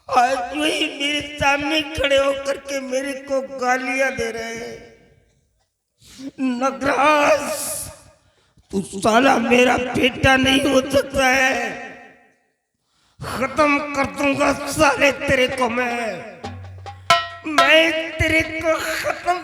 आज वही मेरे सामने खड़े होकर के मेरे को गालियां दे रहे हैं। नगराज, तू साला मेरा बेटा नहीं हो सकता है। खत्म कर दूंगा साले तेरे को मैं तेरे को खत्म।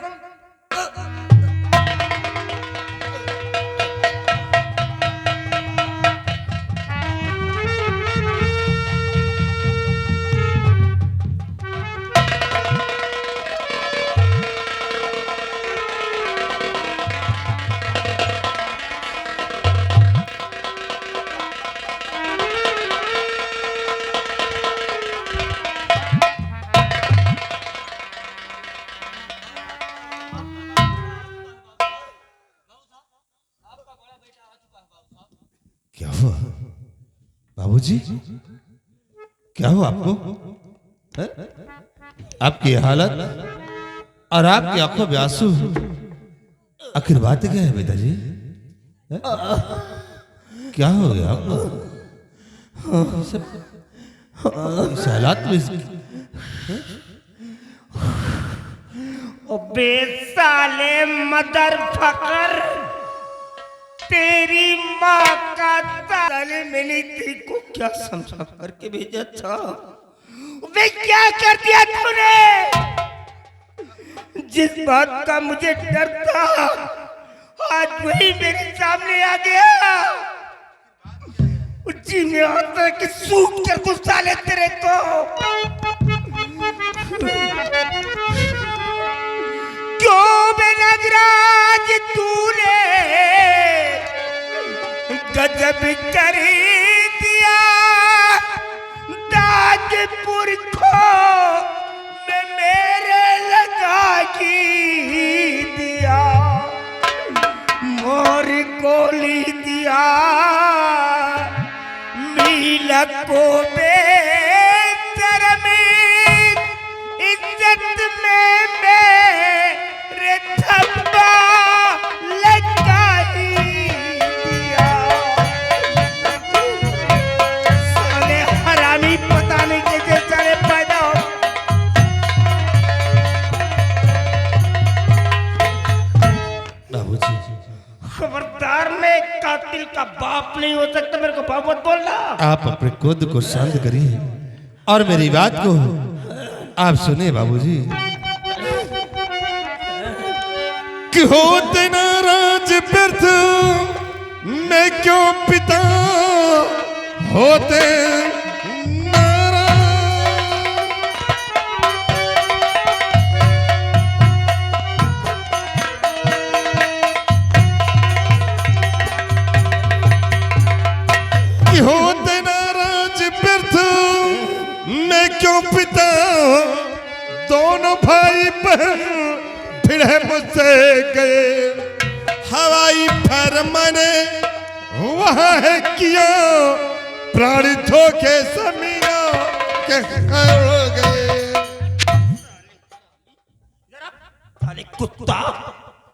क्या हुआ बाबूजी? क्या हुआ आपको? है? आपकी हालत और आपकी आंखों में आंसू, आखिर बात क्या है पिताजी? क्या हो गया आपको? इस हालात में अबे साले मदर फकर, तेरी माँ का साले मैंने तेरी को क्या समझा करके भेजा था? वे क्या कर दिया तूने? जिस बात का मुझे डर था आज वही मेरे सामने आ गया। उज्जी में आता कि सूट कर दूं साले तेरे को। क्यों बे नगराज तूने गजब कर दिया? दागपुर को मैं मेरे लगा की दिया, मोर गोली दिया मीला को बेहतर में इज्जत में मेरे धब्बा लगा ही दिया। साले हरामी पता नहीं कैसे साले पैदा हो। बाबूजी खबरदार, मैं कातिल का बाप नहीं हो सकता, मेरे को बाप मत बोलना। आप अपने क्रोध को शांत करिए और मेरी बात को आप सुने बाबूजी। कि होते नाराज व्यर्थ मैं क्यों पिता होते होते नाराज व्यर्थ मैं क्यों पिता, दोनों भाई बहन फिर है मुझसे गए। हवाई फायर मैंने वहां है किया, प्राण धोखे समीना के हो गए। साले कुत्ता,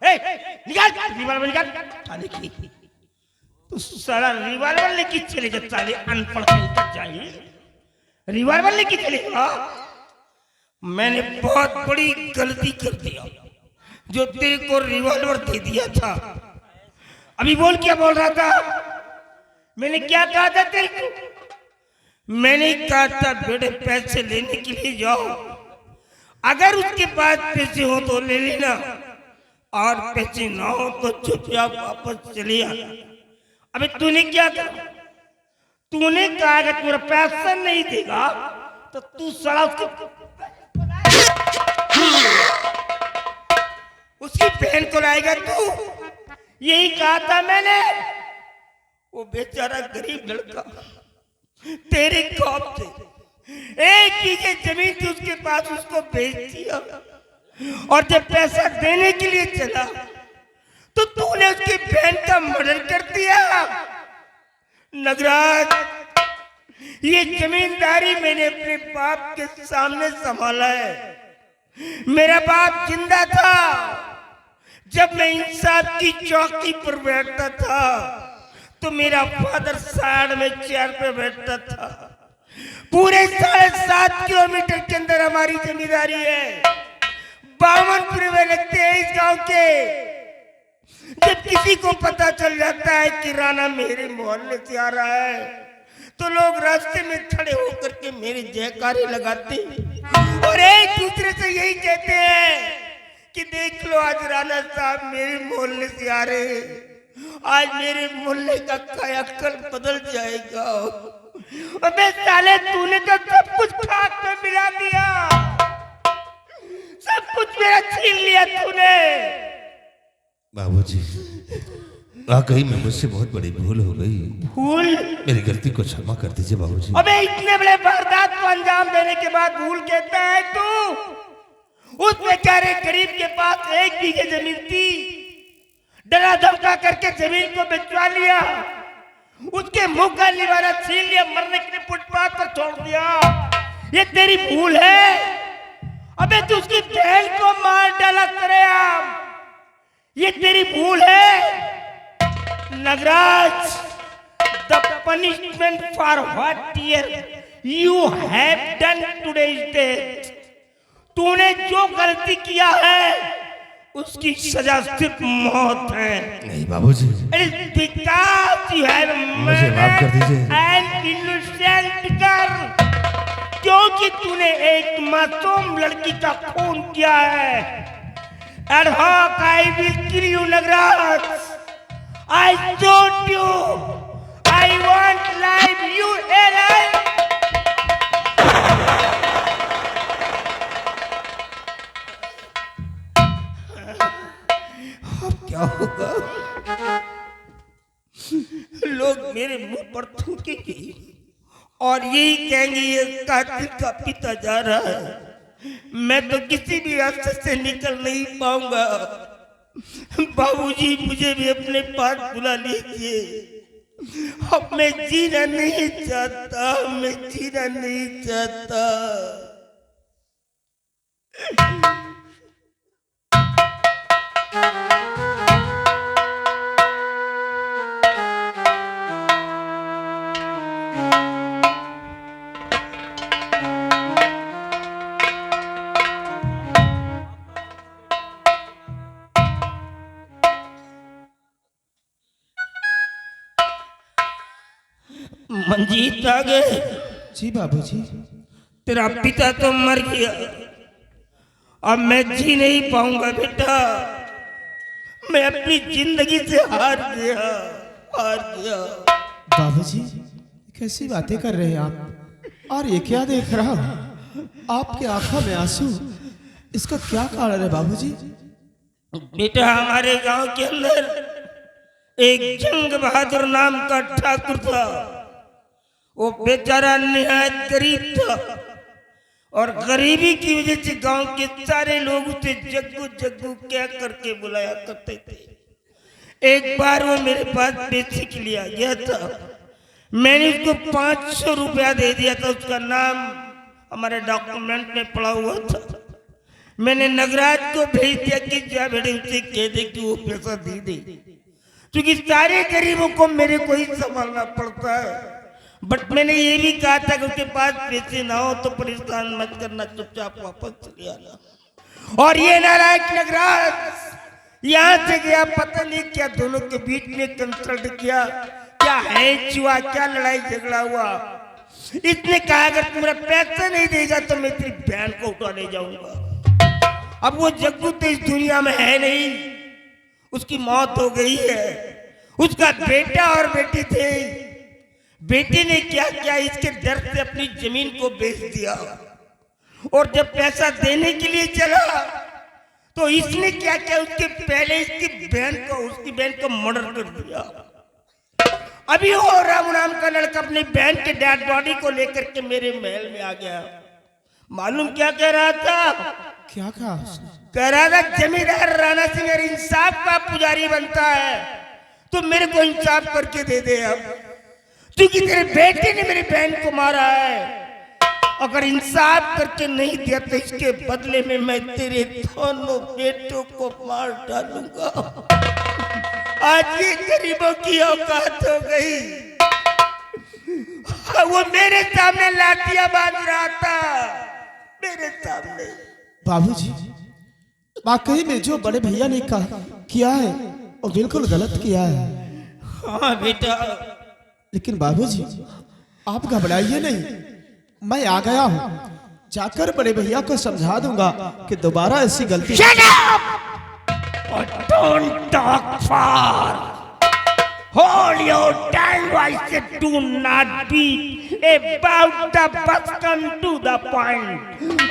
निकाल रिवॉल्वर, निकाल साले की। तू साला रिवॉल्वर लेके चले जा साले, अनपढ़ निकल जाए। रिवॉल्वर लेके चलेगा? मैंने बहुत बड़ी गलती कर दिया जो तेरे को रिवॉल्वर दे दिया था। अभी बोल, क्या बोल रहा था? मैंने क्या कहा था तेरे को? मैंने कहा था बेटे पैसे लेने के लिए जाओ, अगर उसके पास पैसे हो तो ले लेना, और पैसे ना हो तो चुपचाप वापस चले आ। अबे तूने क्या कहा? तूने कहा अगर तुम्हारा पैसा नहीं देगा तो तू साला उसकी बहन को लाएगा तू, यही कहा था मैंने। वो बेचारा गरीब लड़का तेरे खौफ से एक बीघे जमीन थी उसके पास, उसको बेच दिया, और जब पैसा देने के लिए चला तो तूने उसकी बहन का मर्डर कर दिया। नगराज, ये जमींदारी मैंने अपने बाप के सामने संभाला है। मेरा बाप जिंदा था जब मैं इंसाफ की चौकी पर बैठता था, तो मेरा फादर साइड में चेयर पे बैठता था। पूरे 7.5 किलोमीटर के अंदर हमारी जमींदारी है। 52 में लगते हैं इस गांव के। जब किसी को पता चल जाता है कि राणा मेरे मोहल्ले से आ रहा है तो लोग रास्ते में खड़े होकर के मेरे जयकारे लगाते हैं और एक दूसरे से यही कहते हैं कि देख लो आज राणा साहब मेरे मोहल्ले से आ रहे हैं, आज मेरे मोहल्ले का कायाकल्प बदल जाएगा। अबे साले तूने तो सब कुछ खाक में मिला दिया, सब कुछ मेरा छीन लिया तूने। बाबूजी वाकई में मुझसे बहुत बड़ी भूल हो गई। भूल? मेरी गलती को क्षमा कर दीजिए बाबूजी। अबे इतने बड़े वारदात को अंजाम देने के बाद भूल कहता है तू? उस बेचारे गरीब के पास 1 बीघे जमीन थी, डरा धमका करके जमीन को बेचवा लिया, उसके मुंह का निवारा छीन लिया, मरने के लिए फुटपाथ पर छोड़ दिया। ये तेरी भूल है? अबे तू उसकी बहन को मार डाला सरेआम, ये तेरी भूल है? Nagraj, the punishment for what you have done today is death. तूने जो गलती किया है उसकी सजा सिर्फ मौत है। नहीं बाबूजी, because you have मुझे माफ कर दीजिए। an innocent girl, क्योंकि तूने एक मासूम लड़की का खून किया है। And how I will kill you, Nagraj. I told you, I want life, you alive. अब क्या होगा? लोग मेरे मुंह पर थूकेंगे और यही कहेंगे ये कातिल का पिता जा रहा है। मैं तो किसी भी रास्ते से निकल नहीं पाऊंगा। बाबूजी मुझे भी अपने पास बुला लीजिए। अब मैं जीना नहीं चाहता, मैं जीना नहीं चाहता। मंजीत आ गए? जी बाबूजी। तेरा पिता तो मर गया, अब मैं जी नहीं पाऊंगा बेटा। मैं अपनी जिंदगी से हार गया, हार गया। बाबूजी कैसी बातें कर रहे हैं आप? और ये क्या देख रहा हूँ आपके आंखों में आंसू, इसका क्या कारण है बाबूजी? बेटा हमारे गांव के अंदर एक जंग बहादुर नाम का ठाकुर था। वो बेचारा निहायत गरीब था और गरीबी की वजह से गांव के सारे लोग उसे जग्गू जग्गू क्या करके बुलाया करते थे। एक बार वो मेरे पास पैसे के लिए आ गया था, मैंने उसको 500 रुपया दे दिया था। उसका नाम हमारे डॉक्यूमेंट में पड़ा हुआ था। मैंने नगराज को भेज दिया कि जा बेटे उसे कह दे कि वो पैसा दे दे, क्योंकि सारे गरीबों को मेरे को ही संभालना पड़ता है। बट मैंने ये भी कहा था कि उसके पास पैसे ना हो तो परेशान मत करना, चुपचाप वापस चले आना। और ये नारायण नगराज यहाँ से गया, पता नहीं क्या दोनों के बीच में कंसल्ट किया, क्या है हुआ, क्या लड़ाई झगड़ा हुआ। इसने कहा अगर तुम्हारा पैसा नहीं देगा तो मैं तेरी बहन को उठा ले जाऊंगा। अब वो जग्गू तो इस दुनिया में है नहीं, उसकी मौत हो गई है। उसका बेटा और बेटी थे। बेटे ने क्या किया, इसके डर से अपनी जमीन को बेच दिया और जब पैसा देने के लिए चला तो इसने क्या किया, उसके पहले उसकी बहन को मर्डर कर दिया। अभी वो राम नाम का लड़का अपनी बहन के डेड बॉडी को लेकर के मेरे महल में आ गया। मालूम क्या कह रहा था? क्या कहा? कह रहा था जमींदार राणा सिंह अगर इंसाफ का पुजारी बनता है तो मेरे को इंसाफ करके दे दे। अब क्योंकि तेरे बेटे ने मेरी बहन को मारा है, अगर इंसाफ करके नहीं दिया तो इसके बदले में मैं तेरे दोनों बेटों को मार डालूंगा। आज ये गरीबों की औकात हो गई। वो मेरे सामने लाठियां बांध रहा था, बाबूजी, वाकई में जो बड़े भैया ने कहा किया है वो बिल्कुल गलत किया है। हाँ बेटा, लेकिन बाबूजी आप घबराइए नहीं, मैं आ गया हूँ, जाकर बड़े भैया को समझा दूंगा कि दोबारा ऐसी गलती। Shut up! Or don't talk far. Hold your tongue, I said, do not beat about the bus, come to the point.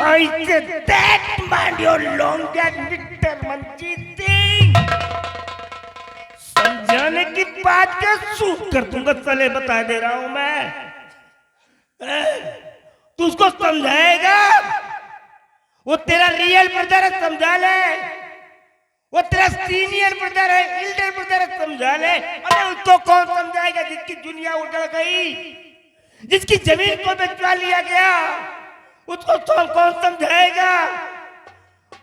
I said that man your long and bitter Manjeet Singh. समझाने की बात क्या suit कर दूंगा, चले बता दे रहा हूं मैं। तू उसको समझाएगा, वो तेरा रियल ब्रदर है, समझा ले। वो तेरा सीनियर ब्रदर है, एल्डर ब्रदर है, समझा ले। अरे उसको कौन समझाएगा जिसकी दुनिया उजड़ गई, जिसकी जमीन को बेचवा लिया गया, उसको तो कौन समझाएगा।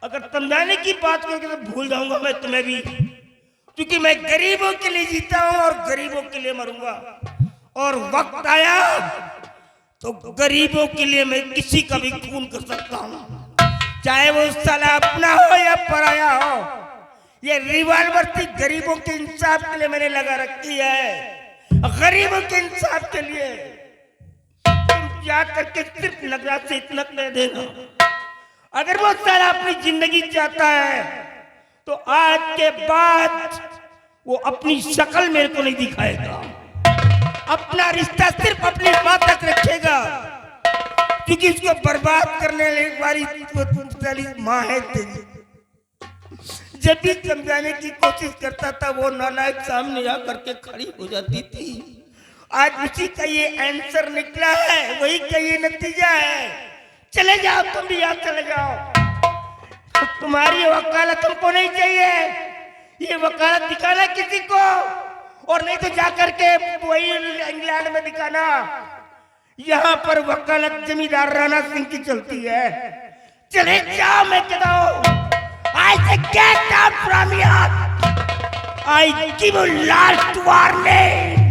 अगर समझाने की बात करोगे तो भूल जाऊंगा मैं तुम्हें भी, क्योंकि मैं गरीबों के लिए जीता हूं और गरीबों के लिए मरूंगा। और वक्त आया तो गरीबों के लिए मैं किसी का भी खून कर सकता हूं, चाहे वो साला अपना हो या पराया हो। ये रिवॉल्वर थी गरीबों के इंसाफ के लिए मैंने लगा रखी है, गरीबों के इंसाफ के लिए। तुम जा करके सिर्फ नगरा से इतना कह देना, अगर वो साला अपनी जिंदगी चाहता है तो आज के बाद वो अपनी शक्ल मेरे को नहीं दिखाएगा, अपना रिश्ता सिर्फ अपनी मां तक रखेगा, क्योंकि उसको बर्बाद करने वाली मां है तेरी। जब भी समझाने की कोशिश करता था वो नालायक सामने आकर के खड़ी हो जाती थी। आज उसी का ये आंसर निकला है, वही का ये नतीजा है। चले जाओ, तुम भी यहाँ चले जाओ। तो तुम्हारी वकालत तुमको नहीं चाहिए, ये वकालत दिखाना किसी को, और नहीं तो जाकर के वही इंग्लैंड में दिखाना। यहाँ पर वकालत जमींदार राणा सिंह की चलती है। चले जाओ, मैं कहता हूँ, I say get out from here. I give you last warning.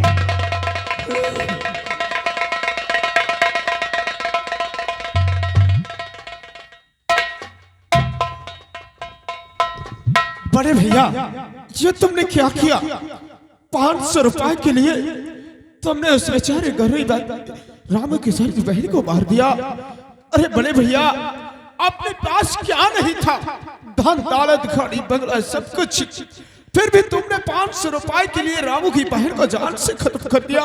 बड़े भैया, ये तुमने क्या किया? 500 रुपए के लिए तुमने उस बेचारे गरीब रामू की सर की बहन को मार दिया। अरे बड़े भैया, अपने पास क्या नहीं था? धन दौलत गाड़ी बंगला सब कुछ, फिर भी तुमने 500 रुपए के लिए रामू की बहन को जान से खत्म कर दिया।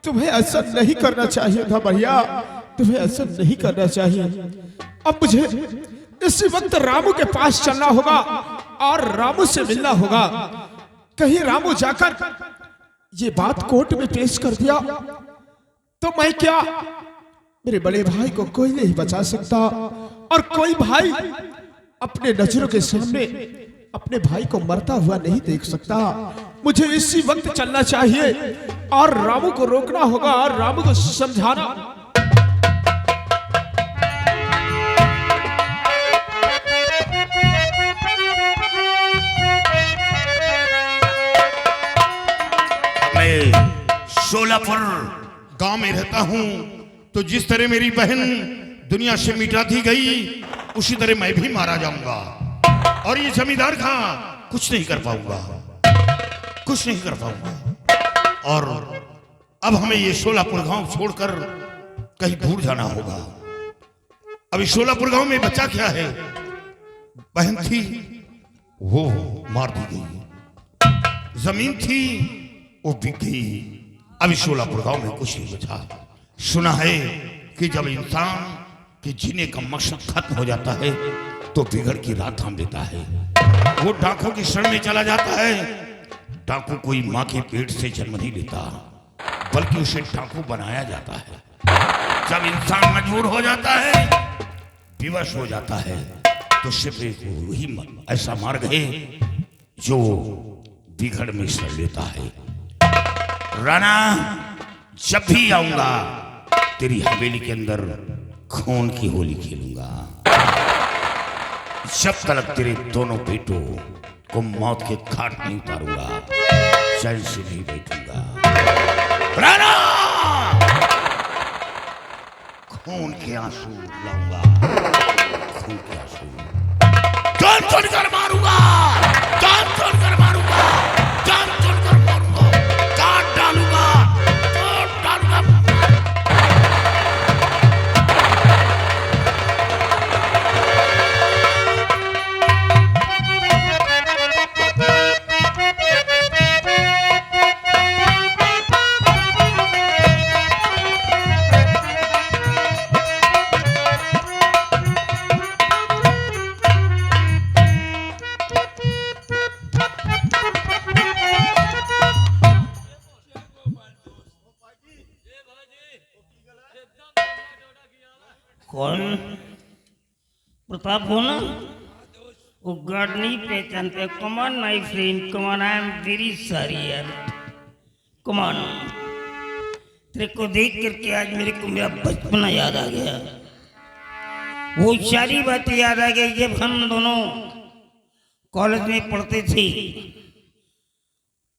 तुम्हें ऐसा नहीं करना चाहिए था भैया, तुम्हें ऐसा नहीं करना चाहिए। अब मुझे इसी वक्त रामू के पास चलना होगा और रामू से मिलना होगा। कहीं रामू जाकर ये बात कोर्ट में पेश कर दिया तो मैं क्या, मेरे बड़े भाई को कोई नहीं बचा सकता, और कोई भाई अपने नजरों के सामने अपने भाई को मरता हुआ नहीं देख सकता। मुझे इसी वक्त चलना चाहिए और रामू को रोकना होगा और रामू को समझाना। मैं शोलापुर गांव में रहता हूं, तो जिस तरह मेरी बहन दुनिया से मिटा दी गई, उसी तरह मैं भी मारा जाऊंगा, और ये जमींदार का कुछ नहीं कर पाऊंगा, कुछ नहीं कर पाऊंगा। और अब हमें ये शोलापुर गांव छोड़कर कहीं दूर जाना होगा। अभी शोलापुर गांव में बचा क्या है? बहन थी वो मार दी गई, जमीन थी वो बिक गई। अभी शोलापुर गांव में कुछ नहीं बचा। सुना है कि जब इंसान के जीने का मकसद खत्म हो जाता है तो बिगड़ की राह थाम देता है। वो डाकू की शरण में चला जाता है। डाकू कोई माँ के पेट से जन्म नहीं लेता, बल्कि उसे डाकू बनाया जाता है। जब इंसान मजबूर हो जाता है, विवश हो जाता है, तो सिर्फ वही ऐसा मार्ग है जो बिगड़ में सड़ लेता है। राणा, जब भी आऊंगा तेरी हवेली के अंदर खून की होली खेलूंगा। जब तक तेरे दोनों बेटों को मौत के घाट नहीं उतारूंगा, चैन से नहीं बैठूंगा। राणा, खून के आंसू लाऊंगा, खून की आंसू जान छोड़कर मारूंगा, जान छोड़कर मारूंगा, जान छोड़कर मारूंगा, काट डालूंगा, काट डालूंगा। कौन? प्रताप बोलना? वो गार्ड नहीं पहचानते। Come on my friend, come on, I am very sorry यार, कमान। तेरे को देख करके आज मेरे को मेरा बचपना याद आ गया। वो सारी बातें याद आ गई जब हम दोनों कॉलेज में पढ़ते थे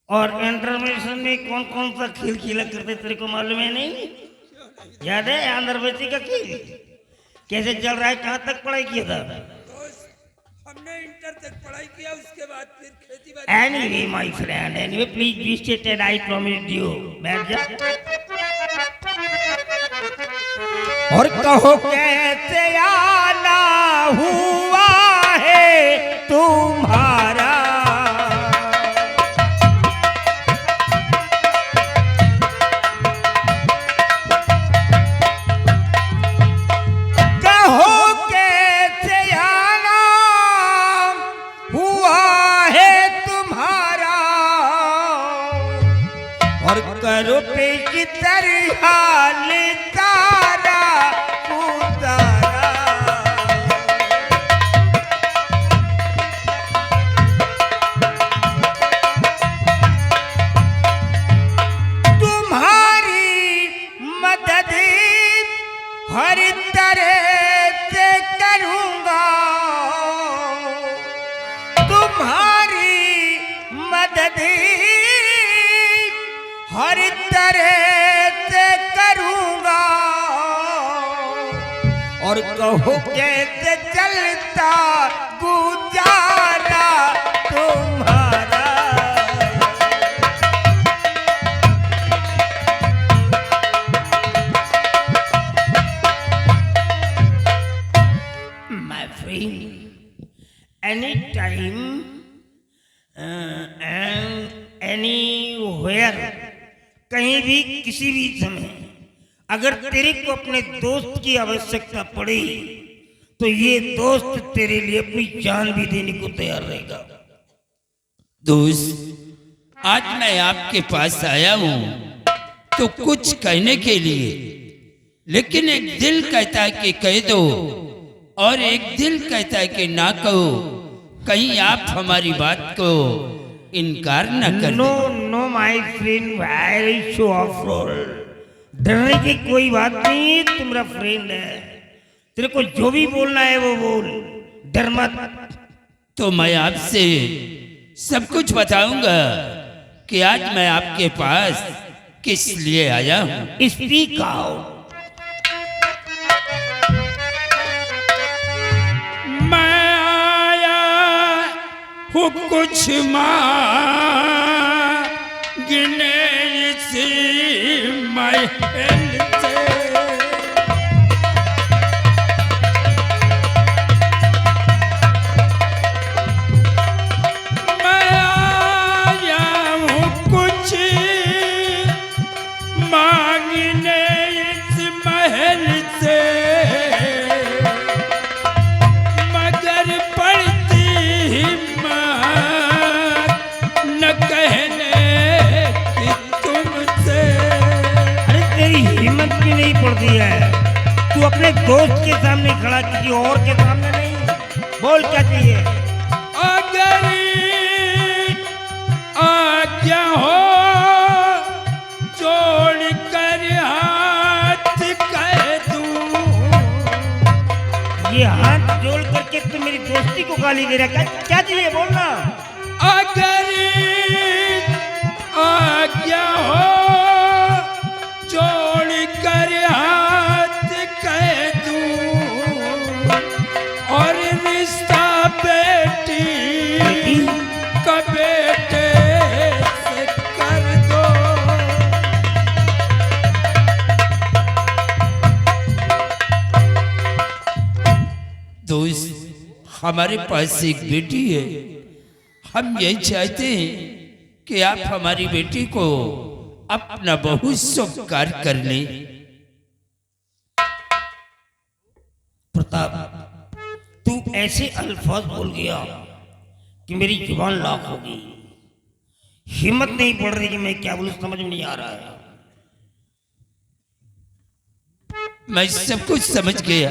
और इंटरमीडिएट में कौन कौन सा खेल खेला करते तेरे को मालूम है नहीं? याद है अंदरबत्ती का खेल कैसे चल रहा है? कहाँ तक पढ़ाई किया था? हमने इंटर तक पढ़ाई किया, उसके बाद फिर खेती बाड़ी। Anyway my friend, anyway please be seated, I promise you. बैठ जा और कहो कैसे आना हुआ है तुम्हारा। करो पे की तरह तारा उतारा। तुम्हारी मदद हर तरह से करूंगा, तुम्हारी मदद हर तरह से करूंगा। और कहो कैसे चलता गुजारा तुम्हारा। My friend, anytime and anywhere, कहीं भी किसी भी समय अगर तेरे को अपने दोस्त की आवश्यकता पड़ी तो ये दोस्त तेरे लिए अपनी जान भी देने को तैयार रहेगा। दोस्त, आज मैं आपके पास आया हूं तो कुछ कहने के लिए, लेकिन एक दिल कहता है कि कह दो और एक दिल कहता है कि ना कहो। कहीं आप हमारी बात को इनकार न कर। No no my friend, very show off role. डरने की कोई बात नहीं है, तुम मेरा फ्रेंड है। तेरे को जो भी बोलना है वो बोल, डर मत। तो मैं आपसे सब कुछ बताऊंगा कि आज मैं आपके पास किस लिए आया हूं। Speak out. वो कुछ मांगने से महल से, मैं आया हूँ कुछ मांगने इस महल से, मगर पड़ती हिम्मत भी नहीं पड़ती है। तू अपने दोस्त के सामने खड़ा, किसी और के सामने नहीं। बोल क्या चाहिए? अगर आज्ञा हो जोड़ कर हाथ कह दूं। ये हाथ जोड़ करके तू मेरी दोस्ती को गाली दे रहा है? क्या चाहिए बोलना? अगर आज्ञा हो जोड़ कर हाथ कह दूं दोस्त, हमारे पास एक बेटी है। हम यही चाहते हैं कि आप हमारी बेटी को अपना बहू स्वीकार कर लें। प्रताप, तू ऐसे अल्फाज बोल गया कि मेरी जुबान लाख हो गई। हिम्मत नहीं पड़ रही कि मैं क्या बोलूं, समझ में नहीं आ रहा है। मैं सब कुछ समझ गया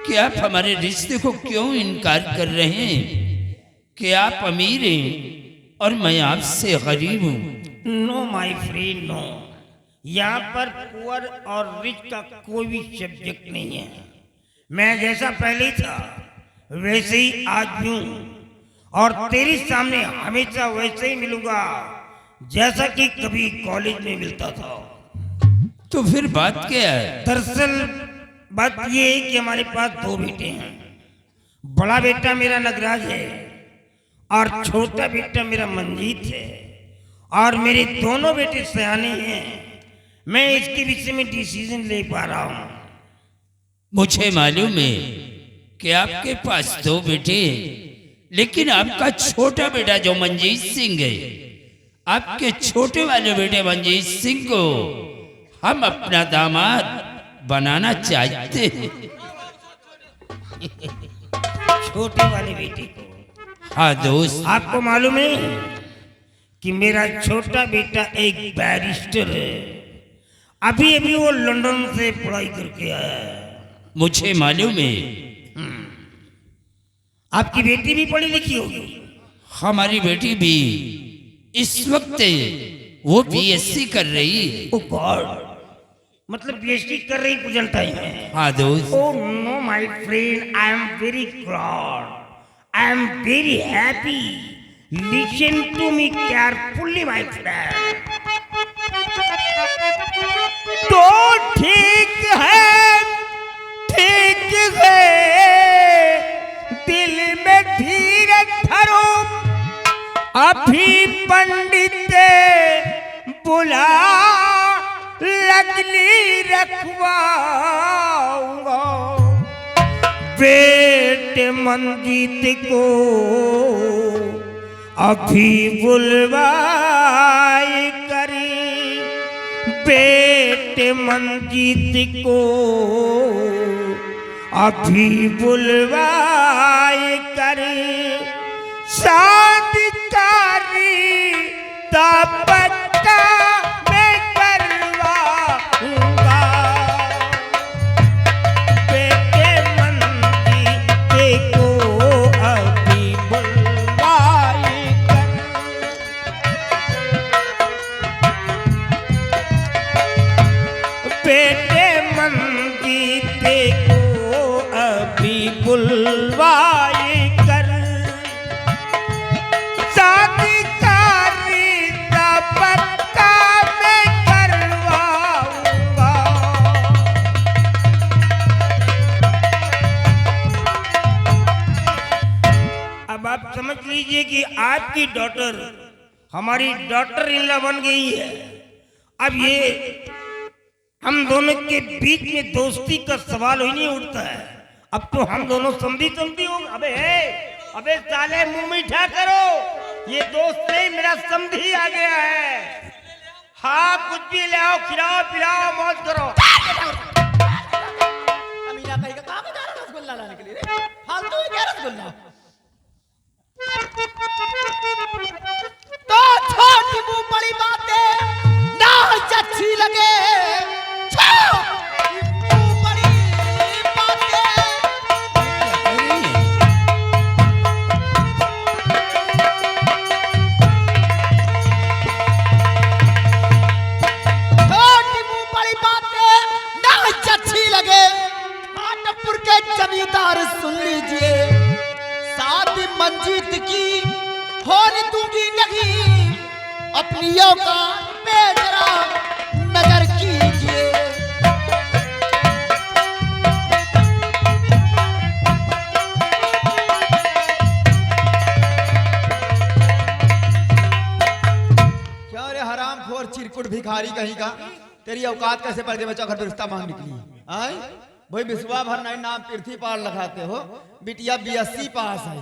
कि आप हमारे रिश्ते को क्यों इनकार कर रहे हैं, कि आप अमीर हैं और मैं आपसे गरीब हूं। No my friend, no. यहाँ पर पुअर और रिच का कोई भी सब्जेक्ट नहीं है। मैं जैसा पहले था वैसे ही आज भी हूँ और तेरे सामने हमेशा वैसे ही मिलूंगा जैसा कि कभी कॉलेज में मिलता था। तो फिर बात क्या है? दरअसल बात ये है कि हमारे पास दो बेटे हैं। बड़ा बेटा मेरा नगराज है और छोटा बेटा मेरा मंजीत है, और मेरे दोनों बेटे सयाने हैं। मैं इसके विषय में डिसीजन ले पा रहा हूँ। मुझे मालूम है कि आपके पास दो बेटे हैं, लेकिन आपका छोटा बेटा जो मंजीत सिंह है, आपके छोटे वाले बेटे मंजीत सिंह को हम अपना दामाद बनाना चाहते हैं। छोटे वाले बेटे को? हाँ दोस्त, आपको मालूम है कि मेरा छोटा बेटा एक बैरिस्टर है। अभी अभी वो लंदन से पढ़ाई करके आया है। मुझे मालूम है। आपकी बेटी भी पढ़ी लिखी होगी? हमारी बेटी भी इस वक्त वो बीएससी कर रही है। ओ गॉड, मतलब पीएचडी कर रही प्रेजेंट टाइम है। हाँ दोस्त। Oh no, my friend, I am very glad. I am very happy. Listen to me carefully, my friend. तो ठीक है, दिल में धीरज धरो, अभी पंडित बुला लगनी रखवाऊंगा। बेटे मंजीत को अभी बुलवाई करी, बेटे मंजीत को अभी बुलवाई करी। शादी कारी तपक्का बुलवाई कर, शादी कारी तपक्का मैं करवाऊंगा। अब आप समझ लीजिए कि आपकी डॉटर हमारी डॉटर इन लॉ बन गई है। अब ये हम दोनों के बीच में दोस्ती का सवाल ही नहीं उठता है। अब तो हम दोनों समझी हो। अबे साले मुंह मीठा करो, ये दोस्त नहीं मेरा समझी आ गया है। हाँ, कुछ भी ले आओ, खिलाओ पिलाओ, मौज करो। अमीना कहीं का कहाँ जा रहा रसगुल्ला लाने के लिए रे? फालतू है क्या रसगुल्ला? तो छोटी मुंह बड़ी बातें ना अच्छी लगे। जमींदार सुन लीजिए, शादी मंजीत की होने दूंगी नहीं, अपनी औकात पे जरा नजर कीजिए। क्या रे हरामखोर चिरकुट भिखारी कहीं का, तेरी औकात कैसे पर्दे में चौखट पे रिश्ता मांग निकली? आए भाई विश्वा भर नहीं नाम पृथ्वी पार लगाते हो। बिटिया BSc पास है,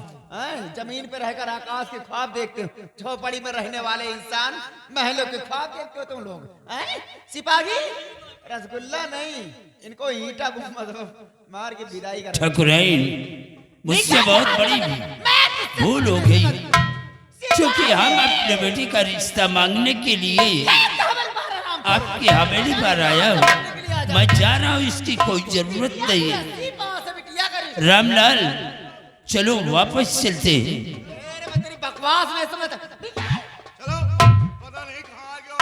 जमीन पे रहकर आकाश के ख्वाब देखते हो। झोपड़ी में रहने वाले इंसान महलों के ख्वाब देखते हो तुम लोग। सिपाही रसगुल्ला नहीं, इनको ईटा मार के विदाई कर। ठकुराइन, मुझसे बहुत बड़ी भूल हो गई, क्योंकि हम अपने बेटी का रिश्ता मांगने के लिए आपकी हवेली पर आया हूँ। मैं जा रहा हूँ, इसकी कोई जरूरत नहीं है। रामलाल, चलो वापस चलते हैं। तेरी बकवास नहीं समझता। चलो, पता नहीं कहाँ आ गया।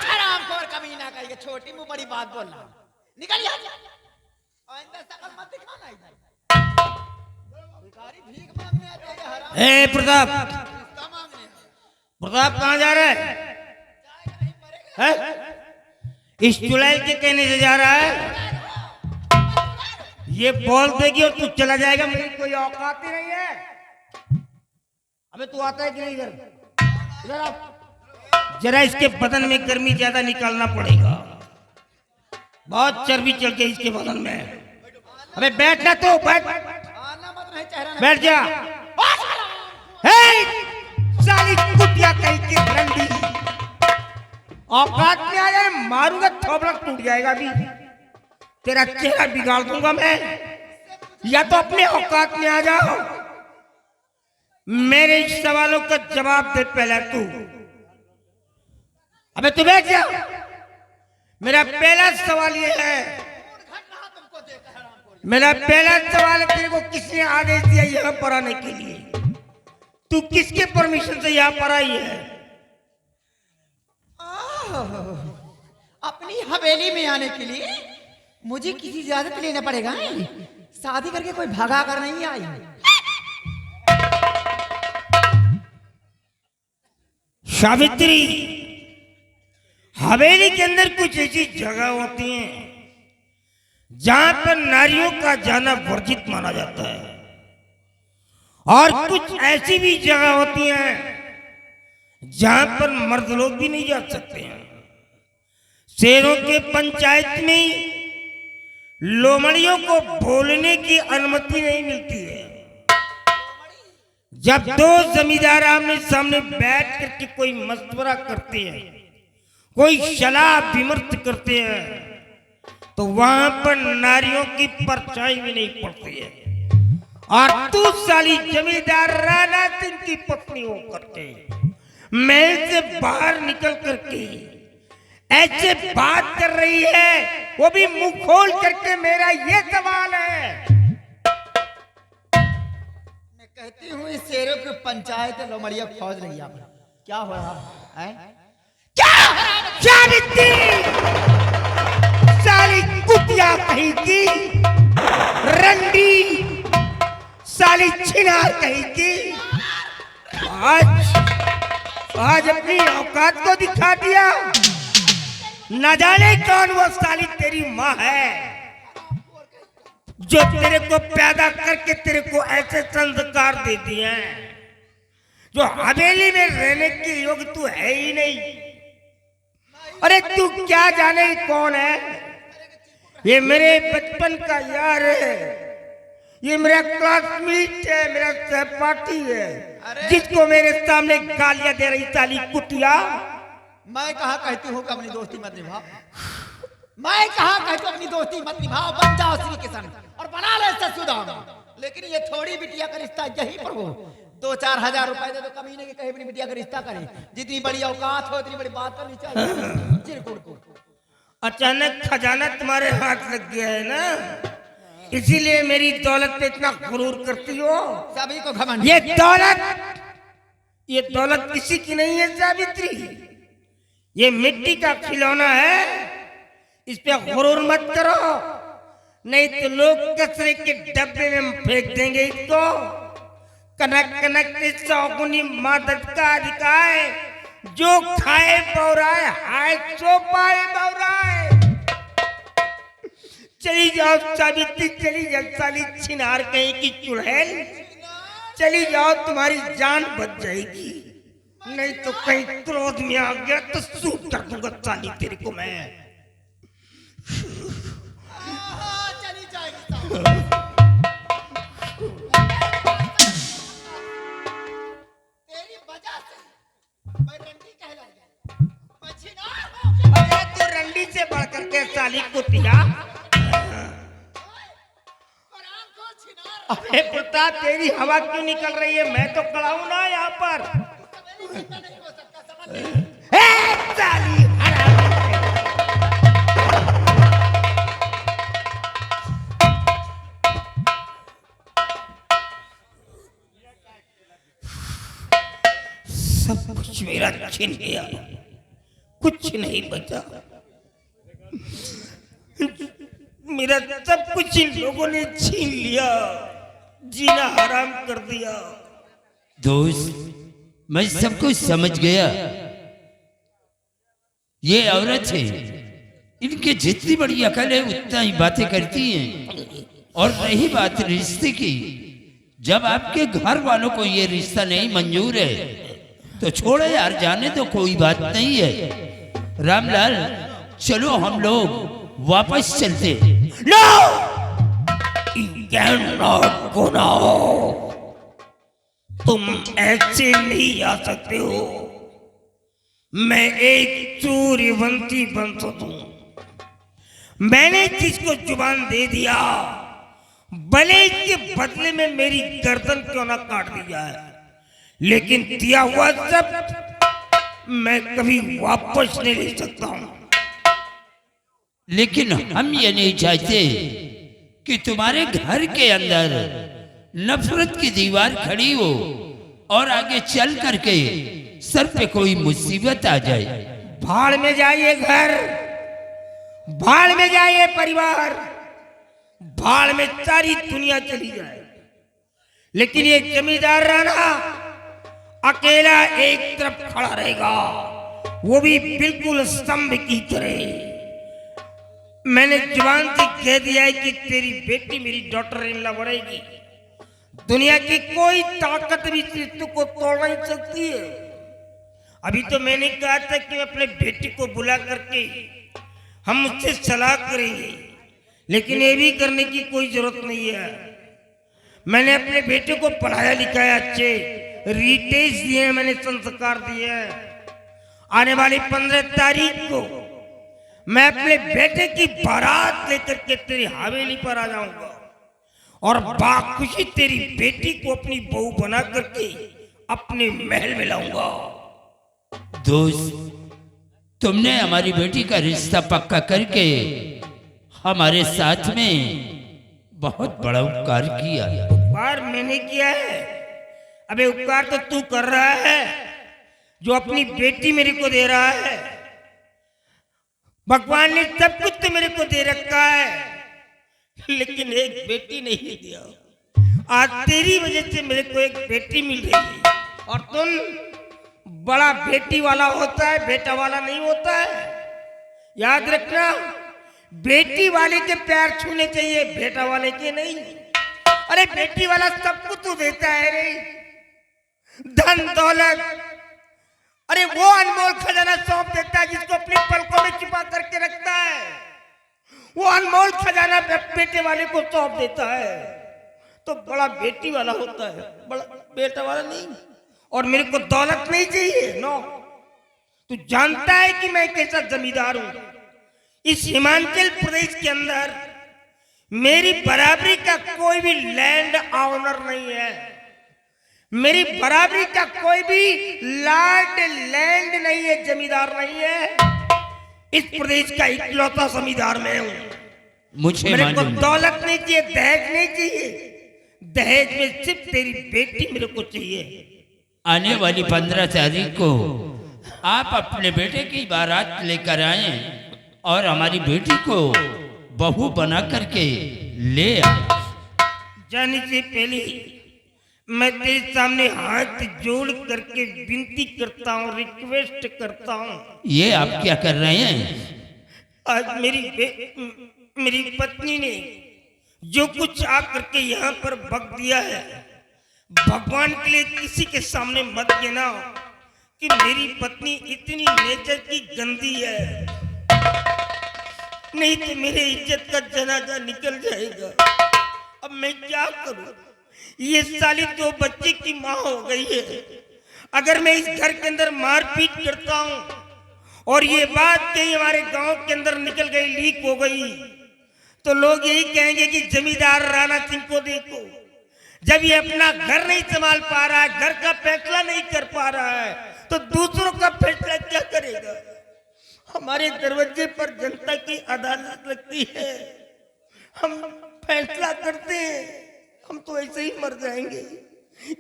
हरामखोर कमीना का, ये छोटी मुंह बड़ी बात बोल रहा। निकल यहाँ से। आइंदा शकल मत दिखाना इधर। भिखारी भीख मांगने आते हैं हराम। ए प्रताप, रिश्ता मांगने। प्रताप कहाँ जा रहा है? इस चुड़ैल के कहने से जा रहा है? ये बोल देगी और तू चला जाएगा, मेरी कोई औकात ही नहीं है। अबे तू आता है कि नहीं इधर? इधर आ। जरा इसके बदन में गर्मी ज्यादा निकालना पड़ेगा, बहुत चर्बी चल गई इसके बदन में। अबे बैठना, तो बैठ, आना मत, नहीं चेहरा बैठ जा। हे साली कुतिया कहीं की रंडी, औकात में आ जाए मारूंगा, थोबड़ा टूट जाएगा। अभी तेरा चेहरा बिगाड़ दूंगा मैं। या तो अपने औकात में आ जाओ, मेरे सवालों का जवाब दे पहले तू। अबे तू बैठ जा। मेरा पहला सवाल ये है, मेरा पहला सवाल है, तेरे को किसने आदेश दिया यहाँ पर आने के लिए? तू किसके परमिशन से यहाँ पर आई है? अपनी हवेली में आने के लिए मुझे किसी इजाजत लेना पड़ेगा। शादी करके कोई भगा कर नहीं आई। सावित्री, हवेली के अंदर कुछ ऐसी जगह होती हैं जहां पर नारियों का जाना वर्जित माना जाता है, और कुछ ऐसी भी जगह होती हैं जहां पर मर्द लोग भी नहीं जा सकते हैं। शेरों के पंचायत में लोमड़ियों को बोलने की अनुमति नहीं मिलती है। जब दो जमींदार आमने सामने बैठ करके कोई मशवरा करते हैं, कोई सलाह विमर्श करते हैं, तो वहां पर नारियों की परछाई भी नहीं पड़ती है। और तू साली जमींदार राणा सिंह की पत्नी हो करके महल से बाहर निकल करके ऐसे बात कर रही है, वो भी मुंह खोल करके। मेरा ये सवाल है, मैं कहती हूँ इस शेरों की पंचायत लोमड़िया फौज नहीं आप क्या हो रहा है? क्या सावित्री, साली कुतिया कहीं की रंडी, साली छिनार कहीं की। आज अपनी औकात को दिखा दिया। न जाने कौन वो साली तेरी माँ है जो तेरे को पैदा करके तेरे को ऐसे संस्कार देती है, जो हवेली में रहने के योग्य तू है ही नहीं। अरे तू क्या जाने कौन है? ये मेरे बचपन का यार है, ये मेरा क्लासमेट है, मेरा सहपाठी है, जिसको मेरे सामने गालियां दे रही साली कुतिया। मैं कहा कहती हूँ कि अपनी दोस्ती मत निभाओ। मैं कहा कहती हूँ अपनी दोस्ती मत निभाओ, बन जाओ श्री किशन और बना ले ससुदाम। लेकिन ये थोड़ी बिटिया का रिश्ता यहीं पर हो। 2-4 हजार रुपए दे तो कमीने के कहीं भी बिटिया का रिश्ता करे। जितनी बड़ी औकात हो उतनी बड़ी बात करनी चाहिए। अचानक खजाना तुम्हारे हाथ लग गया है ना, इसीलिए मेरी दौलत पे इतना गुरूर करती हो। सभी को घमंड। ये दौलत किसी की नहीं है सावित्री, ये मिट्टी का खिलौना है। इस पे गुरूर मत करो, नहीं तो लोग कचरे के डब्बे में फेंक देंगे इसको। कनक कनक से सौगुनी मदद का अधिकार, जो खाए बौराए, हाय सो पाए बौराए। चली जाओ सावित्री, चली जाओ साली छिनार कहीं की चुड़ैल, चली जाओ, तुम्हारी जान बच जाएगी। नहीं तो कहीं क्रोध में आ गया तो सूट कर दूंगा साली तेरे को मैं। चली जाए तेरी वजह से मैं रंडी कहलाई गई। मैं छिनार हूँ। अरे तू रंडी से बढ़कर के साली कुतिया। और आंखों छिनार। अबे कुत्ता तेरी हवा क्यों निकल रही है? मैं तो खड़ा हूं ना यहाँ पर। सवेरे जिंदा नहीं हो सकता, समझ ली? ए, साली हरामी। सब कुछ मेरा छीन गया, कुछ नहीं बचा। मेरा सब कुछ इन लोगों ने छीन लिया, जीना हराम कर दिया। दोस्त, मैं सब कुछ समझ गया। ये औरत है, इनके जितनी बड़ी अकल है उतना ही बातें करती हैं। और रही बात रिश्ते की, जब आपके घर वालों को ये रिश्ता नहीं मंजूर है तो छोड़ो यार, जाने तो कोई बात नहीं है। रामलाल, चलो हम लोग वापस चलते। No, you cannot go now। तुम ऐसे नहीं आ सकते हो। मैं एक सूर्यवंशी वंशज हूं। मैंने जिसको जुबान दे दिया, भले इसके बदले में मेरी गर्दन क्यों ना काट दी जाए, लेकिन दिया हुआ सब मैं कभी वापस नहीं ले सकता हूं। लेकिन हम ये नहीं चाहते कि तुम्हारे घर के अंदर नफरत की दीवार खड़ी हो और आगे चल करके सर पे कोई मुसीबत आ जाए। भाड़ में जाइए घर, भाड़ में जाइए परिवार, भाड़ में सारी दुनिया चली जाए, लेकिन ये जमींदार राणा अकेला एक तरफ खड़ा रहेगा, वो भी बिल्कुल स्तंभ की तरह। मैंने जुबान से कह दिया है कि तेरी बेटी मेरी डॉटर इन लॉ बढ़ेगी। दुनिया की कोई ताकत भी इस रिश्ते को तोड़ नहीं सकती है। अभी तो मैंने कहा था कि मैं अपने बेटी को बुला करके हम उससे सलाह करेंगे, लेकिन ये भी करने की कोई जरूरत नहीं है। मैंने अपने बेटे को पढ़ाया लिखाया, अच्छे रिटेज दिए, मैंने संस्कार दिए हैं। आने वाली 15 तारीख को मैं अपने बेटे की बारात लेकर के तेरी हवेली पर आ जाऊंगा और बाखुशी तेरी बेटी को अपनी बहू बना करके अपने महल में लाऊंगा। दोस्त, तुमने हमारी बेटी का रिश्ता पक्का करके हमारे साथ में बहुत बड़ा उपकार किया। उपकार मैंने किया है? अबे उपकार तो तू कर रहा है, जो अपनी बेटी मेरे को दे रहा है। भगवान ने सब कुछ तो मेरे को दे रखा है, लेकिन एक बेटी नहीं दिया। आज तेरी वजह से मेरे को एक बेटी मिल रही है, और तुम बड़ा बेटी वाला होता है, बेटा वाला नहीं होता है। याद रखना, बेटी वाले के पैर छूने चाहिए, बेटा वाले के नहीं। अरे बेटी वाला सब कुछ तो देता है रे, धन दौलत, अरे वो अनमोल खजाना सौंप देता है जिसको अपनी पलकों में छिपा करके रखता है। वो अनमोल खजाना बेटे वाले को सौंप देता है, तो बड़ा बेटी वाला होता है, बड़ा बेटा वाला नहीं। और मेरे को दौलत नहीं चाहिए, नो। तू जानता है कि मैं कैसा जमींदार हूं। इस हिमाचल प्रदेश के अंदर मेरी बराबरी का कोई भी लैंड ऑनर नहीं है, मेरी बराबरी का कोई भी लैंड नहीं है, जमींदार नहीं है। इस प्रदेश का इकलौता जमींदार मैं हूं। मुझे मेरे को मालूम है। दौलत नहीं चाहिए, दहेज नहीं चाहिए। दहेज में सिर्फ तेरी बेटी मेरे को चाहिए। आने वाली 15 तारीख को आप अपने बेटे की बारात लेकर आए और हमारी बेटी को बहू बना करके ले आए। जाने से पहले मैं तेरे सामने हाथ जोड़ करके विनती करता हूँ, रिक्वेस्ट करता हूँ। ये आप क्या कर रहे हैं? आज मेरी पत्नी ने जो कुछ आ करके यहाँ पर बक दिया है, भगवान के लिए किसी के सामने मत कहना कि मेरी पत्नी इतनी नेचर की गंदी है, नहीं तो मेरे इज्जत का जनाजा निकल जाएगा। अब मैं क्या करूं? ये साली 2 बच्चे की माँ हो गई है। अगर मैं इस घर के अंदर मारपीट करता हूं और ये बात कहीं हमारे गांव के अंदर निकल गई, लीक हो गई, तो लोग यही कहेंगे कि जमींदार राणा सिंह को देखो, जब ये अपना घर नहीं संभाल पा रहा है, घर का फैसला नहीं कर पा रहा है, तो दूसरों का फैसला क्या करेगा? हमारे दरवाजे पर जनता की अदालत लगती है, हम फैसला करते हैं, हम तो ऐसे ही मर जाएंगे।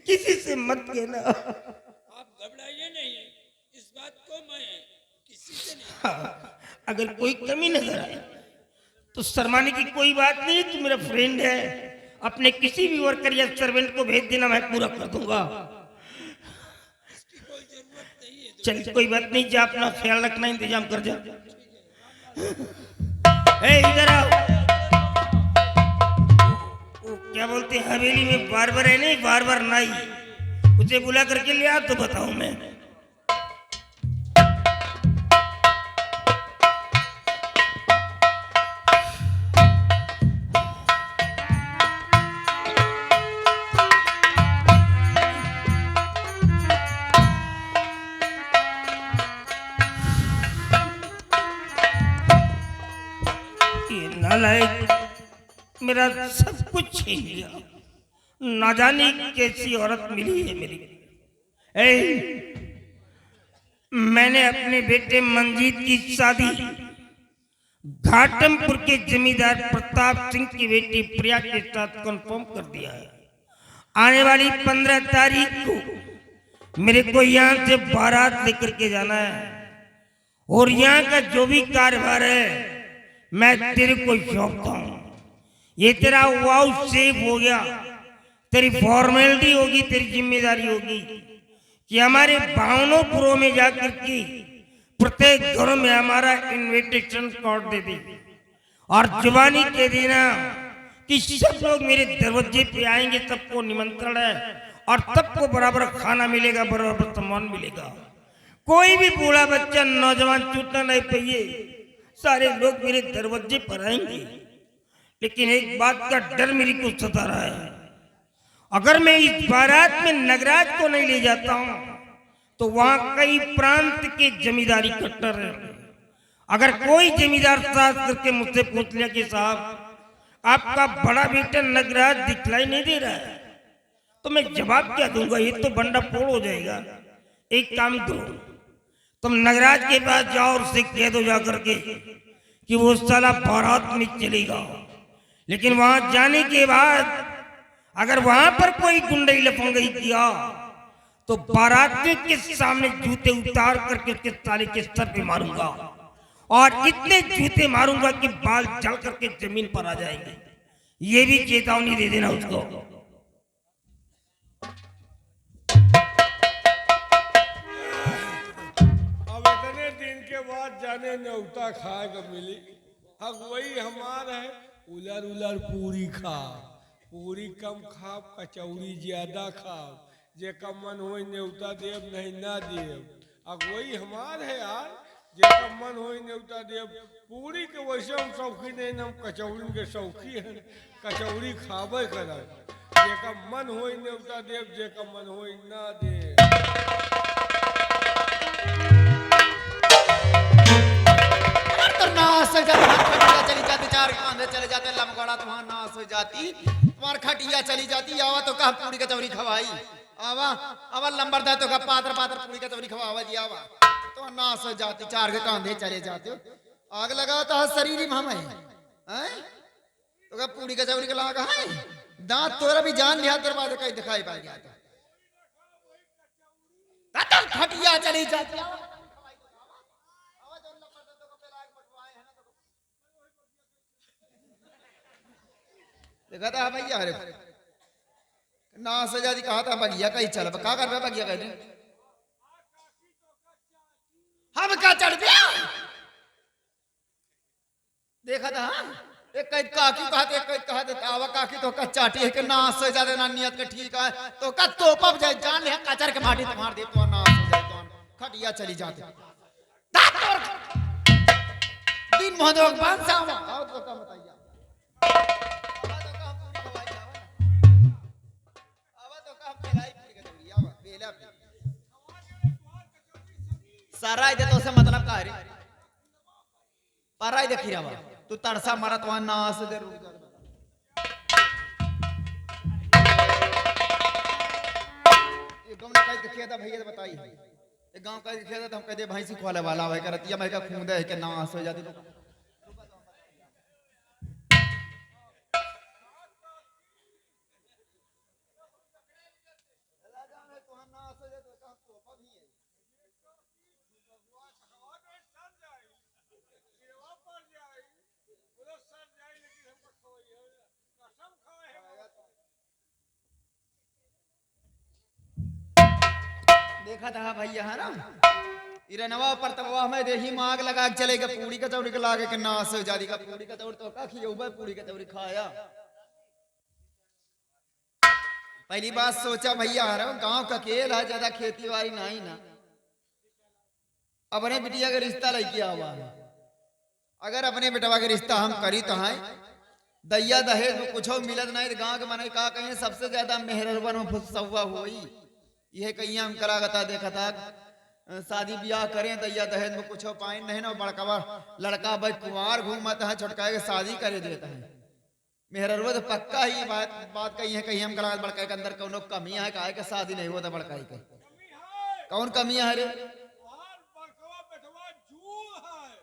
किसी से मत कहना। आप घबराइए नहीं, इस बात को मैं किसी से नहीं। हाँ, अगर कोई कमी नजर आए तो शर्माने की कोई बात नहीं। तू मेरा फ्रेंड है, अपने किसी भी वर्कर या सर्वेंट को भेज देना, मैं पूरा कर दूंगा। कोई जरूरत नहीं है। चल कोई बात नहीं, जा अपना ख्याल रखना, इंतजाम कर जा। ए इधर आओ। वो क्या बोलते हैं हवेली में बार-बार है नहीं, बार-बार नाई, उसे बुला करके ले आ तो बताऊं मैं। नालायक मेरा सब कुछ छीन लिया। ना जाने कैसी औरत मिली है मेरी। मैंने अपने बेटे मंजीत की शादी घाटमपुर के जमींदार प्रताप सिंह की बेटी प्रिया के साथ कंफर्म कर दिया है। आने वाली 15 तारीख को मेरे को यहाँ से बारात लेकर के जाना है और यहाँ का जो भी कारोबार है मैं तेरे को सौंपता हूँ। ये तेरा वाउ सेव हो गया, तेरी फॉर्मेलिटी होगी, तेरी जिम्मेदारी होगी कि हमारे भावनोपुरों में जाकर के प्रत्येक घरों में हमारा इनविटेशन कार्ड दे दे और जुबानी कह देना कि सब लोग मेरे दरवाजे पे आएंगे, सबको निमंत्रण है और सबको बराबर खाना मिलेगा, बराबर सम्मान मिलेगा। कोई भी बूढ़ा बच्चा नौजवान छूटना नहीं चाहिए, सारे लोग मेरे दरवाजे पर आएंगे। लेकिन एक बात का डर मेरी को सता रहा है, अगर मैं इस बारात में नगराज को नहीं ले जाता हूं तो वहां कई प्रांत के जमींदारी कट्टर है। अगर कोई जमींदार साथ करके मुझसे पूछ लिया कि साहब आपका बड़ा बेटा नगराज दिखलाई नहीं दे रहा है, तो मैं जवाब क्या दूंगा? ये तो बंडा फोड़ हो जाएगा। एक काम करो, तुम नगराज के पास जाओ और उसे कह दो जाकर के कि वो साला बारात में चलेगा, लेकिन वहां जाने के बाद अगर वहां पर कोई गुंडई लफंगई किया तो बारातियों के सामने जूते उतार करके उसके साले के सर पे मारूंगा और इतने जूते मारूंगा कि बाल जल करके जमीन पर आ जाएंगे। ये भी चेतावनी दे देना उसको। अब इतने दिन के बाद जाने न्योता खाए को मिली। हक वही हमार है, उलर उलर पूरी खा, पूरी कम खाब, कचौड़ी ज्यादा खाब, जे कम मन हो न्योता देव नहीं ना देव। अब वही हमार है यार, जे कम मन हो न्योता देव। पूरी के वैसे हम शौकी नहीं, हम कचौड़ी के शौकी हैं, कचौड़ी खाबे करब। जे कम मन हो न्योता देव, जे कम मन हो ना देव। नाश हो जाती, खटिया चली जाती, 4 कांधे चले जाते, लमगड़ा तुम्हारा नाश हो जाती, तुम्हार खटिया चली जाती। आवा तो कहा पूरी कचौरी खवाई, आवा आवा लंबरदार तो कहा पातर पातर पूरी कचौरी खवावा दिया, आवा तो नाश हो जाती, 4 के कांधे चले जाते। आग लगाता है शरीर में हमें, हैं तो कहा पूरी कचौरी के लागा है, दांत तोरा भी जान लिया, तेरे बाद कहीं दिखाई पा गया था। खटिया चली जाती। देखा था भैया, अरे ना सजा दी कहा था बगिया कहीं चल, क्या कर रहा बगिया कहने हम क्या चढ़ गया। देखा था एक कहीं काकी कहते, एक कहीं कहते आवा काकी तो का चाटी है कि ना सजा देना नियत के ठीक है तो का तोपा जाए जान ले कचर के माटी तुम्हार दे तो ना सजा तो खटिया चली जाते। दिन मोहन बांध सावा आओ तो का बताइए। पराई दे तो उसे मतलब का रे पराई देखी रहा तू तड़सा मारत वहां नास दे रुक जा ये गांव में कहीं खेदा भैया तो बताई ये गांव का खेदा तो हम कह दे भैंसी खोले वाला है करतिया मैं का खूंदे है के नास हो जाती तो देखा था भैया है ना इरनवा पर तवा में देही माग लगा के चलेगा पूरी कचौड़ी के लागे के नास हो जादी का पूरी कचौड़ी तो का खियोबे पूरी कचौड़ी खाया पहली बात सोचा भैया है गांव का खेल है ज्यादा खेती बाड़ी नहीं ना अपने बिटिया का रिश्ता लेके आवा है अगर अपने बेटवा के रिश्ता हम करी तो है दैया दहेज में कुछ मिलत नहीं गांव के मने का कहीं सबसे ज्यादा मेहरबन फुसवा हुई यह कहीं हम करागता देखा था शादी ब्याह करें दैया दहेज में कुछ पाए नहीं ना बड़का लड़का भाई कुमार घूमता है छोटका के शादी करे देता है मेहरबन तो पक्का ही बात कही है कहीं हम करा बड़का के अंदर कौन कमियां है काहे के शादी नहीं होता बड़का ही कौन कमियां है रे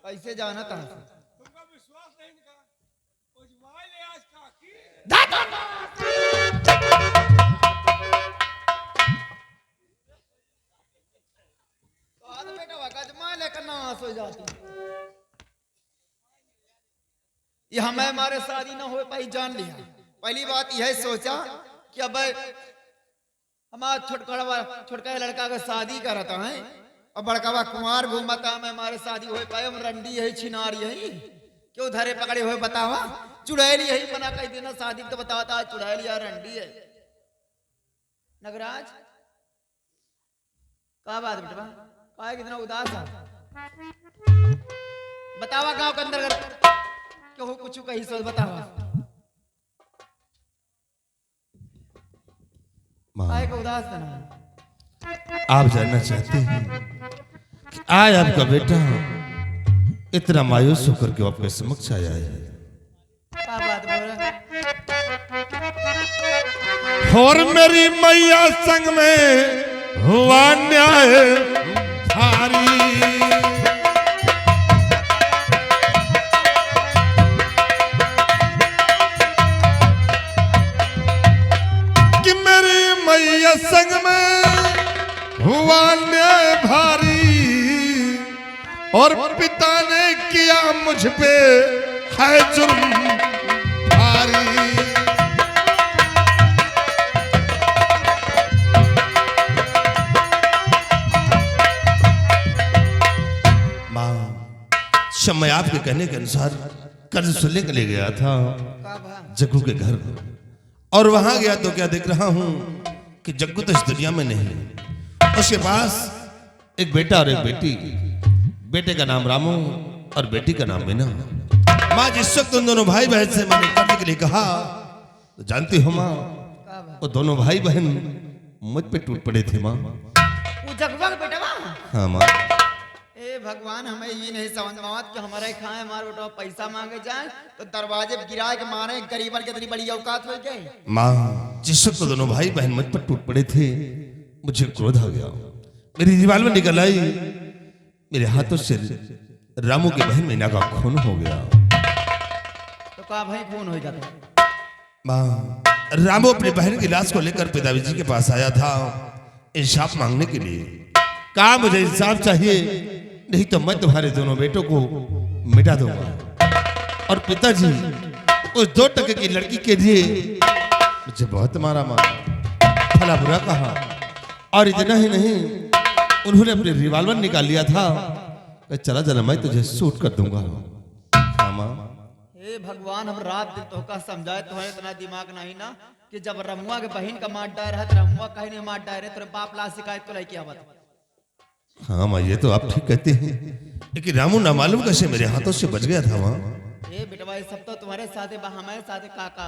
कैसे जाना था हो जाती ये हमें हमारे शादी ना हो पाई जान लिया पहली बात यह सोचा कि अब हमारा छोटका लड़का का शादी करता है और बड़का कुमार घूमता है हमारे शादी हो पाए हम रंडी यही छिनार यही क्यों धरे पकड़े हुए बतावा चुड़ैल यही बना कई दिन शादी तो बताता चुड़ैल या रंडी है नगराज क्या बात बेटा का कितना उदास है बतावा गांव के अंदर क्यों कुछ कही सोच बतावा आए को उदास था ना आप जानना चाहते हैं कि आज आपका बेटा इतना मायूस होकर के आपके समक्ष आया है क्या बात बोल रहे और मेरी मैया संग में हुआ न्याय भारी कि मेरी मैया संग में हुआ न्याय भारी और पिता ने किया मुझ पे है जुर्म भारी मैं आपके कहने के अनुसार कर्ज सुनने के लिए गया था जग्गू के घर और वहां गया तो क्या देख रहा हूं कि जग्गू तो इस दुनिया में नहीं उसके पास एक बेटा और एक बेटी बेटे का नाम रामू और बेटी का नाम मीना माँ जिस वक्त उन दोनों भाई बहन से मैंने करने के लिए कहा तो जानती हो माँ वो दोनों भाई बहन मुझ पे टूट पड़े थे माँ वो जगवा का बेटा हाँ माँ भगवान हमें ये नहीं समझ में आवत कि हमारे खाए हमारे बेटा पैसा मांगे जाए तो दरवाजे गिरा के मारे गरीबन के इतनी बड़ी औकात हो गई माँ जिस वक्त दोनों भाई बहन मुझ पर टूट पड़े थे मुझे क्रोध आ गया मेरी रिवाल्वर निकल आई मेरे हाथों से रामू की बहन मीना का खून हो गया तो का भाई खून हो जाता माँ रामू अपनी बहन की लाश को लेकर पिताजी के पास आया था इंसाफ मांगने के लिए कहा मुझे इंसाफ चाहिए नहीं तो मैं तुम्हारे दोनों बेटों को मिटा दूंगा और पिताजी उस 2 टके की लड़की के लिए मुझे बहुत मारा भला बुरा कहा और इतना ही नहीं उन्होंने अपने रिवॉल्वर निकाल लिया था कि चला चला मैं तुझे शूट कर दूंगा हे भगवान हम रात दिन तो का समझाए तुम्हें इतना दिमाग नहीं ना कि जब रमुआ के बहन का मार डायर है तो रमुआ कहीं नहीं मार डायर है तेरे बाप ला शिकायत तो लेके आवत हाँ माँ ये तो आप ठीक कहते हैं लेकिन रामू ना मालूम कैसे मेरे हाथों से बच गया था माँ ये बेटवा ये सब तो तुम्हारे साथ हमारे साथ काका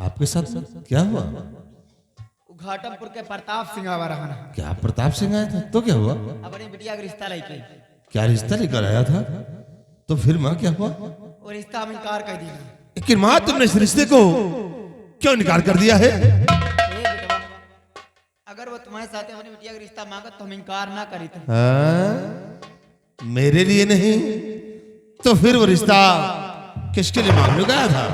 आपके साथ क्या हुआ घाटमपुर के प्रताप सिंह आवा रहा क्या प्रताप सिंह आया था तो क्या हुआ अपनी बिटिया का रिश्ता लेके क्या रिश्ता लेकर आया था? तो फिर माँ क्या हुआ? और रिश्ता हम इनकार कर दिया। लेकिन माँ तुमने इस रिश्ते को क्यों इनकार कर दिया है? बेटवा, अगर वो तुम्हारे साथ अपनी बिटिया का रिश्ता मांगा तो हम इनकार ना करी थे। हाँ? मेरे लिए नहीं तो फिर वो रिश्ता किसके लिए मांगने गया था?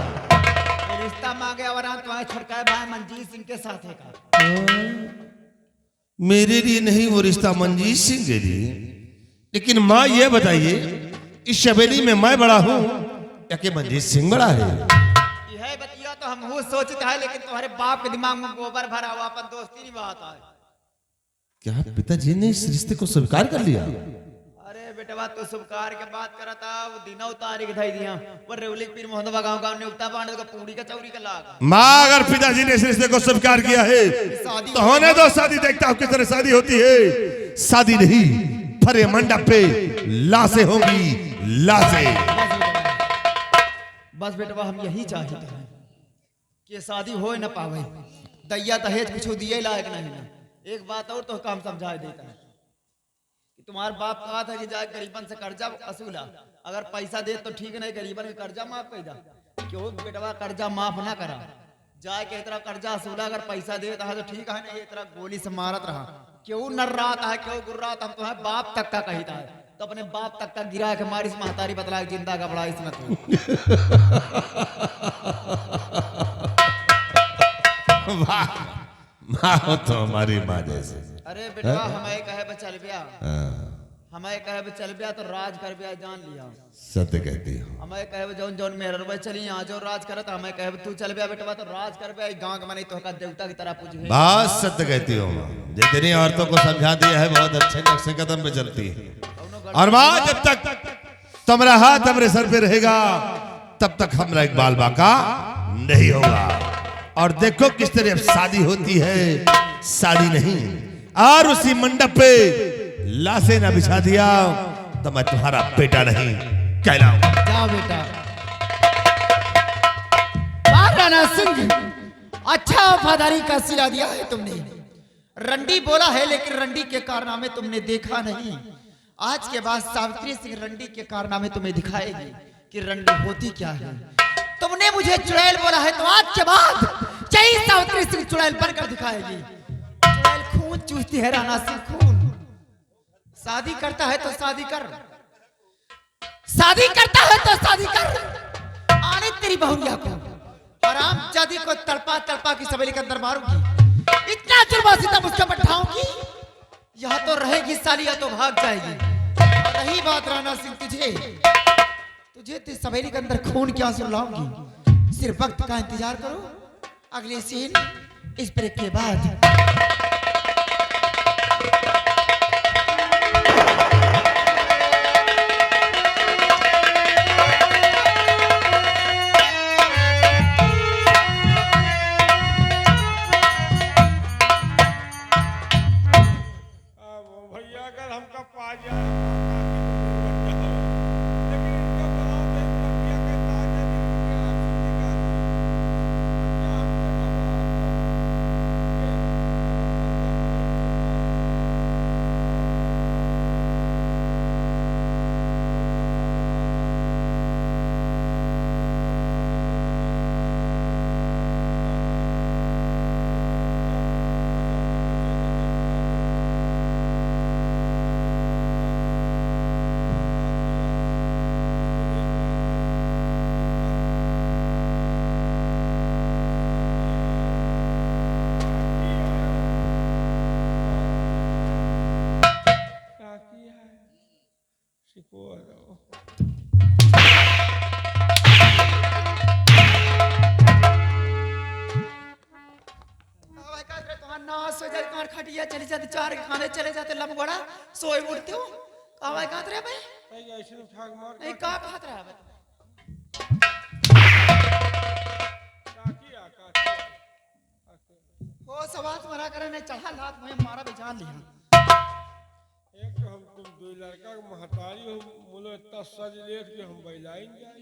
वो रिश्ता मांगे और हम तुम्हारे छोटका भाई मंजीत सिंह के साथ है का। मेरे लिए नहीं, वो रिश्ता मंजीत सिंह के लिए। लेकिन माँ ये बताइए, इस शबेली में मैं बड़ा हूँ या कि मंजीत सिंह बड़ा है? यह बतिया तो हम वो सोचते हैं, लेकिन तुम्हारे बाप के दिमाग में गोबर भरा हुआ, अपन दोस्ती नहीं बहाता है। क्या पिताजी ने इस रिश्ते को स्वीकार कर लिया? अरे बेटवा तो स्वीकार के बात करा था, वो दिनों तारीख धाई दिया वो रेवलिक पीर मोहम्मद गांव गांव ने उगता पांडे को पूरी का चौरी का लाग। माँ अगर पिताजी ने इस रिश्ते को स्वीकार किया है तो होने दो शादी। देखता हूँ किस तरह शादी होती है। शादी नहीं, भरे मंडप पे लाशें होंगी, लाशें। बस बेटवा हम यही चाहते हैं कि शादी हो न पावे, दैया दहेज कुछ दिए लायक नहीं ना। एक बात और तो काम समझा देता है कि तुम्हारा बाप कहा था कि जाए गरीबन से कर्जा वसूला, अगर पैसा दे तो ठीक नहीं, गरीबन के कर्जा माफ कर दा। क्यों बेटवा कर्जा माफ ना करा, जाए के तरह कर्जा वसूला, अगर पैसा देता है तो ठीक है, नहीं तरह गोली से मारत रहा। क्यों नर रहा है, क्यों गुर्रा था, तुम्हारे बाप तक का कहता है तो अपने बाप तक का गिरा के मारी से महतारी बतला के जिंदा का बड़ा इसमें माँ तो हमारी माँ जैसे। अरे बेटवा हमें कहे चल बिया, हमें कहे चल बिया तो राज कर बिया, जान लिया। सत्य कहती हो। हमें कहे जौन जौन मेहर रुपए चली यहाँ जो राज करत, हमें कहे तू चल बिया बेटवा तो राज कर बिया, गांव के मने तो का देवता की तरह पूजे। बात सत्य कहती हो माँ। जितनी औरतों को समझा दिया है बहुत अच्छे नक्शे कदम पे चलती है। और माँ जब तक तुम्हारा हाथ हमारे सर पे रहेगा तब तक हमारा एक बाल बाका नहीं होगा। और देखो किस तरह अब शादी होती है, शादी नहीं। और उसी मंडप पे लाशें ना बिछा दिया तो मैं तुम्हारा बेटा नहीं कहलाऊंगा। जा बेटा। महाराणा सिंह, अच्छा वफादारी का सिला दिया है तुमने। रंडी बोला है लेकिन रंडी के कारनामे तुमने देखा नहीं। आज के बाद सावित्री सिंह रंडी के कारनामे तुम्हें दिखाएगी कि रंडी होती क्या है। तुमने मुझे चुड़ैल बोला है तो आज के बाद यही सावित्री सिंह चुड़ैल बनकर दिखाएगी। चुड़ैल खून चूसती है राणा सिंह, खून। शादी करता है तो शादी कर, शादी करता है तो शादी कर। आने तेरी बहुरिया को आराम जादी को तड़पा तड़पा की सवेली के अंदर मारूंगी, इतना जुल्म सितम उसके ऊपर ढाऊंगी, यह तो रहेगी साली या तो भाग जाएगी। और रही बात राणा सिंह तुझे तो सवेली के अंदर खून की आंसू लाऊंगी। सिर्फ वक्त का इंतजार करो, अगले सीन इस ब्रेक के बाद। भैया अगर हमका पा जाए लेकिन इनका बनाओ देख भैया कहता है कि इनके आंसू निकाल क्या खटिया चले जाते, चार के खाने चले जाते, लमगोड़ा सोए उठते हो आवाज काट रहे भाई ऐसे ठाक मार नहीं का खात रहा है वो सवाल मरा करे नहीं चढ़ा लात में मारा बेजान लिया। एक तो हम तुम दो लड़का के महतारी हो बोलो इतना सज लेट के हम बैलाइन जाए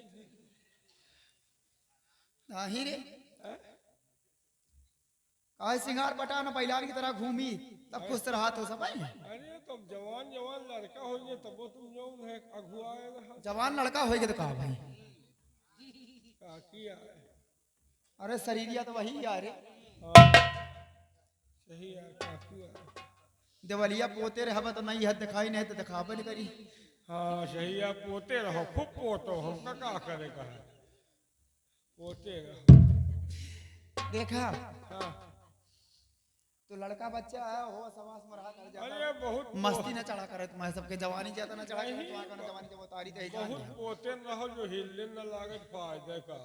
नहीं रे काय सिंगार बटा न बैलान की तरह घूमी तब खुश रहा तो सब आई। अरे तुम जवान जवान लड़का हो गए तब वो तुम जो है अगुआए रहा जवान लड़का होएगा तो कहा भाई, का किया है। अरे शरीरिया तो वही यार है। सही है का किया है। देवलिया पोते रह तो नहीं है, दिखाई नहीं तो दिखावे नहीं करी। हाँ सही है, पोते रहो खूब पोतो, हमका क्या करेगा है, पोते रहो। देखा हाँ तो लड़का बच्चा है हो समास में रहा कर अरे जाता, बहुत मस्ती न चढ़ा करे तुम्हारे सबके जवानी ज्यादा न चढ़ा करे, तुम्हारे का जवानी जब उतारी तो जान बहुत लिया। पोते रहो जो हिले न लागत फायदे का।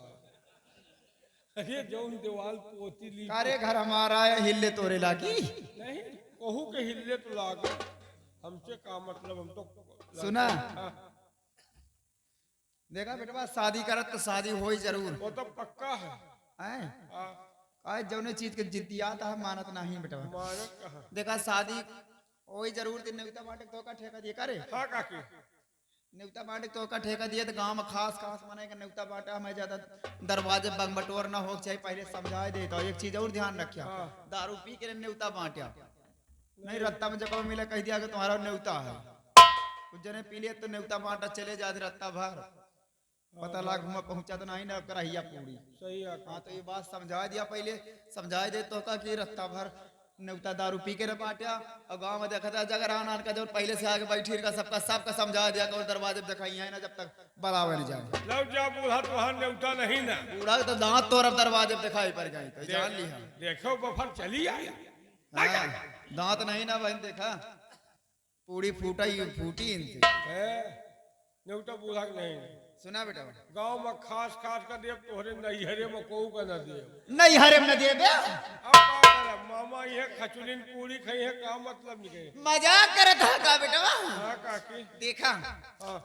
अरे जो दीवाल पोती ली कारे घर हमारा है हिले तोरे लागी। नहीं कहू के हिले तो लागत, हमसे का मतलब, हम तो सुना हाँ, देखा बेटवा शादी करत तो शादी हो ही जरूर वो तो पक्का है। है। हाँ, आज जौने चीज के जिद्दियात है मानत नहीं बेटवा। मानत कहाँ। देखा शादी हो ही जरूर दिन नेवता बांटे तो का ठेका दिए करे, हाँ काकी नेवता बांटे तो का ठेका दिए तो गांव में खास खास मनाएगा नेवता बांटा हमें ज्यादा दरवाजे बंग बटोर ना हो चाहिए, पहले समझाए देता हूं। एक चीज और ध्यान रखिया, दारू पी के नेवता बांटा नहीं, रत्ता में जब मिला कह दिया कि तुम्हारा नेवता है, कुछ जने पी लिए तो नेवता बांटा चले जाते रत्ता भर, पता लाग घूमा पहुंचा तो नहीं ना कराइया पूरी। सही है। हाँ तो ये बात समझा दिया, पहले समझाए दे तो का कि रत्ता भर नेवता दारू पी के न बांटा, और गांव में देखा था जगह आन का जो पहले से आगे बैठी का सबका समझा दिया और दरवाजे दिखाई है ना जब तक बराबर नहीं जाए। लब जा बूढ़ा तुहार नेवता नहीं ना, बूढ़ा तो दांत तोड़ अब दरवाजे दिखाई पड़ गई तो जान लिया। देखो बफर चली आई। हाँ, दांत नहीं ना बहन देखा, पूरी फूटी इनसे। नेवता बूढ़ा के नहीं। सुना बेटा, गांव में खास खास कर दे तोहरे नैहरे में कहू का न दे। नहीं हरे में दे बे, अब का करे मामा ये खचुलिन पूरी खाई है, का मतलब निकले। मजाक करत है का बेटा। हाँ काकी देखा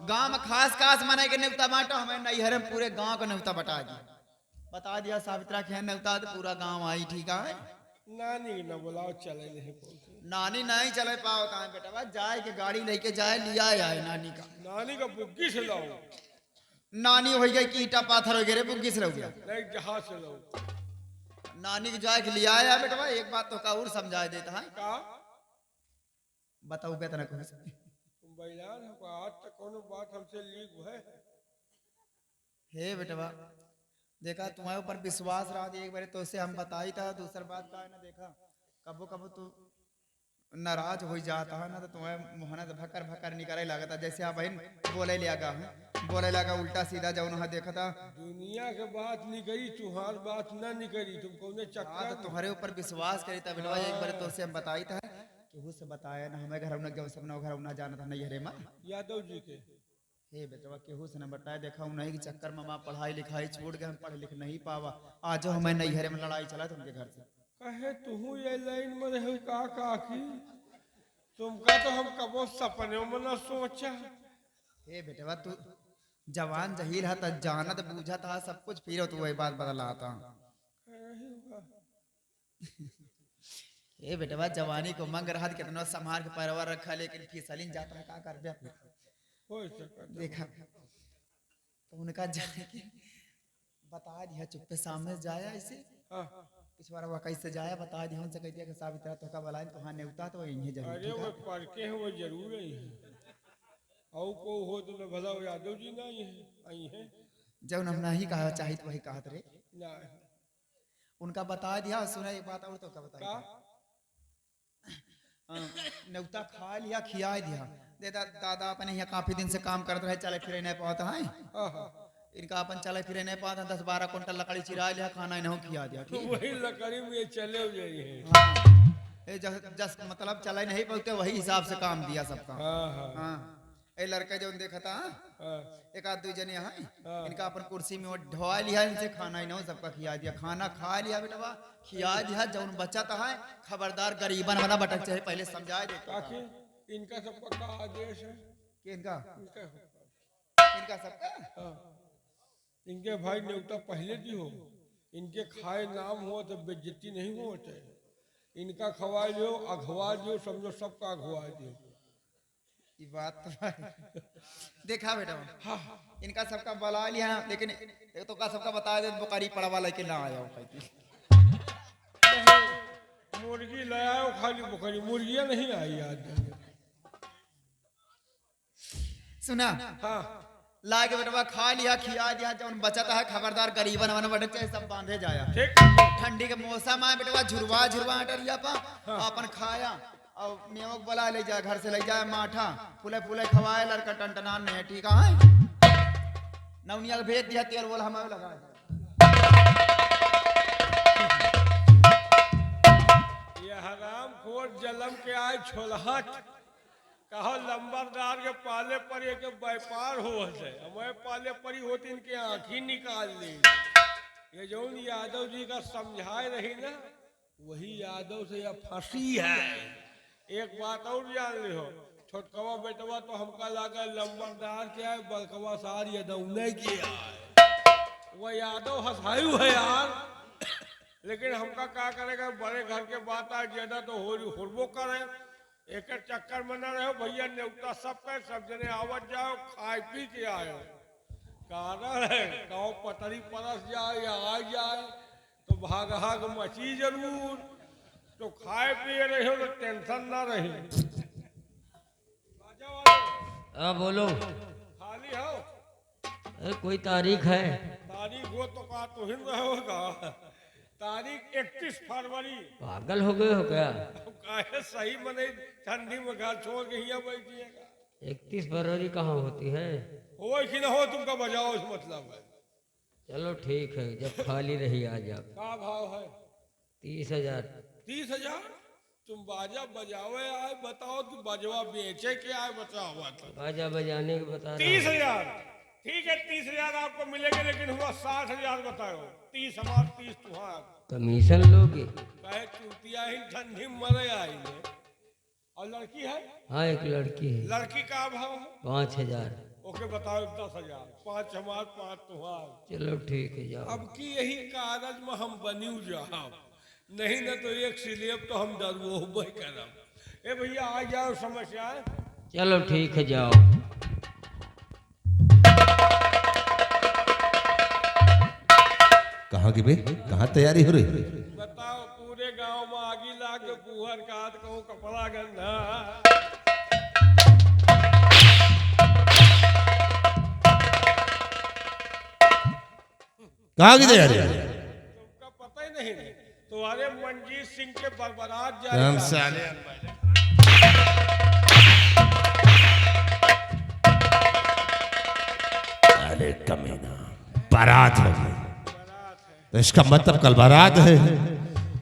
गांव में खास खास मनाए के नेवता बांटो, हमें नैहरे में पूरे गांव का नेवता बता दिया सावित्रा के नेवता तो पूरा गांव आई। ठीक है, नानी न बुलाओ चले नहीं पहुंचे। नानी नहीं चले पाओ कहाँ बेटा, जाए के गाड़ी लेके जाए लिया आए नानी का। नानी का बुग्गी से लाओ, नानी हो गई कि ईटा पाथर हो गए बुग्गी से गया, नहीं जहाज से लाओ। नानी के जाए के लिया आया बेटा। एक बात तो का और समझा देता है, का बताओ बेटा कौन से तुम बैलान हो, आज तक कोनो बात हमसे लीक है। हे बेटा देखा तुम्हारे ऊपर विश्वास रहा, एक बार तो उसे हम बताई था, दूसरी बात का है ना देखा कबो कबो तो नाराज हो जाता है ना तो तुम्हें मुहना भकर भकर निकले लगा था, जैसे आप बहन बोले लगा उल्टा सीधा जाओ ना देखा था। दुनिया के बात निकली, तुम्हार बात न निकली, तुम कौन हाँ चक्कर। तो तुम्हारे ऊपर विश्वास करी था बेटवा, एक बार तो उसे हम बताई था केहू से बताया ना, हमें घर जब सब घर ना जाना था नहीं हरे में यादव जी के। हे बेटवा केहू से न बताया, देखा नहीं के चक्कर में माँ पढ़ाई लिखाई छोड़ के हम पढ़ लिख नहीं पावा, आज हमें नहीं हरे में लड़ाई चला तुमके घर से। कहे तू ये लाइन में रहे का काकी, तुमका तो हम कबो सपने में न सोचा। हे बेटवा तू जवान जहील है, जानत बूझा था सब कुछ, फिर तू वही बात बदला था। हे बेटवा जवानी को मंग रहा कितना संभाल के पैरवा रखा, लेकिन फिसलिन जाता है का कर दिया। देखा तो उनका जाने के बता दिया, चुप्पे सामने जाया ऐसे पिछवाड़ा हुआ कैसे जाया बता दिया, उनसे कह दिया कि सावित्रा तो का बुलाए तो हाँ नेवता तो यही जरूर। अरे वो पढ़ के हैं वो जरूर ही है, और को हो तो न भला यादव जी ना ही आई है। जब हम नहीं कहा चाहिए तो वही कहत रे ना उनका बता दिया। सुना एक बात और तो क्या बताया, नेवता खा लिया खिया दिया। दादा अपने यहाँ काफी दिन से काम करते रहे, चले फिरे नहीं पाता है, इनका अपन चले फिरे नहीं पाता, 10-12 कुंटल लकड़ी चिरा लिया, खाना इन्हों खिया दिया। तो वही लकड़ी में चले हो जाइए। हाँ जस मतलब चले नहीं पाते वही हिसाब से काम दिया सबका। हाँ ए लड़का जो देखा था एक आध 2 जने यहाँ इनका अपन कुर्सी में वो ढवा लिया, इनसे खाना इन्हों सबका खिया दिया, खाना खा लिया बेटा खिया दिया। जौन बच्चा था खबरदार गरीबन वाला बटक चाहे पहले समझाए दे। इनका सबका का आदेश है कि इनका सबका इनके भाई नेवता पहले दी हो, इनके खाए नाम हो तो बेइज्जती नहीं हो चाहिए। इनका खवा लियो अघवा लियो, समझो सबका अघवा दियो। ये बात तो देखा बेटा इनका सबका बुला लिया, लेकिन एक तो का सबका बता दे बुकारी पड़वा लेके ना आया। मुर्गी लाया खाली बकरी मुर्गियां नहीं आई आज। सुना हाँ ला के बेटवा खा लिया खिया दिया जौन बचत है खबरदार गरीबन वन बड़े चाहे सब बांधे जाया। ठीक। ठंडी के मौसम आए बेटवा झुरवा झुरवा हटरिया पा अपन खाया और मेवक बला ले जाए घर से ले जाए माठा फूले फूले खवाए लड़का टनटनान नहीं है ठीक है। नवनिया को भेज दिया तेल बोला हमें लगा ये हराम खोर जलम के आए छोलहट कहो लंबरदार के पाले पर एक व्यापार हो है हमें पाले परी होती इनके आंखी निकाल ली। ये जो यादव जी का समझाए रही ना वही यादव से यह फंसी है। एक बात और जान ली हो छोटकवा बेटवा तो हमका लगा लंबरदार के आए बड़कवा सार यदौने के आए वह यादव हंसायु है यार। लेकिन हमका क्या करेगा बड़े घर के बात आए ज्यादा तो होरबो करे एक चक्कर में न रहो भैया न्योता सब कर सब जने आवत जाओ खाए पी के आयो कारण है गाँव पटरी परस जाए या आ जाए तो भाग मची जरूर तो खाए पिए रहे हो तो टेंशन ना रही। हाँ बोलो। खाली हो कोई तारीख है? तारीख हो तो का तो हिंद होगा तारीख 31 फरवरी। पागल हो गए हो क्या? काहे सही मने ठंडी में घर छोड़ के यहाँ बैठिएगा। 31 फरवरी कहाँ होती है? हो कि ना हो तुमका बजाओ इस मतलब है। चलो ठीक है जब खाली रही आ जाओ। क्या भाव है? 30,000। 30,000 तुम बाजा बजावे आए बताओ कि बजवा बेचे के आए बताओ तो। बाजा बजाने के बता रहा हूं। 30,000 ठीक है 30,000 आपको मिलेंगे लेकिन हुआ 60,000 बताओ 30 हमार 30 तुम्हार। कमीशन लोगे? कहे चूतिया ही ठंडी मरे आई और लड़की है? हाँ एक लड़की है। लड़की का भाव है? 5,000। ओके बताओ 10,000 5 हमार 5 तुम्हार। चलो ठीक है जाओ। अब की यही कागज में हम बनी जाओ नहीं न तो एक सिलेब तो हम डरवो करब। ए भैया आ जाओ समस्या। चलो ठीक है जाओ। कहाँ की बे कहाँ तैयारी हो रही? बताओ पूरे गांव में आगी ला के पुहर काट कहूँ कपड़ा गंधा। कहाँ की तैयारी? तुमका पता ही नहीं तुम्हारे मंजीत सिंह के बरबरात हम जाए। साले अरे कमीना बारात हो गई तो इसका मतलब कल बारात है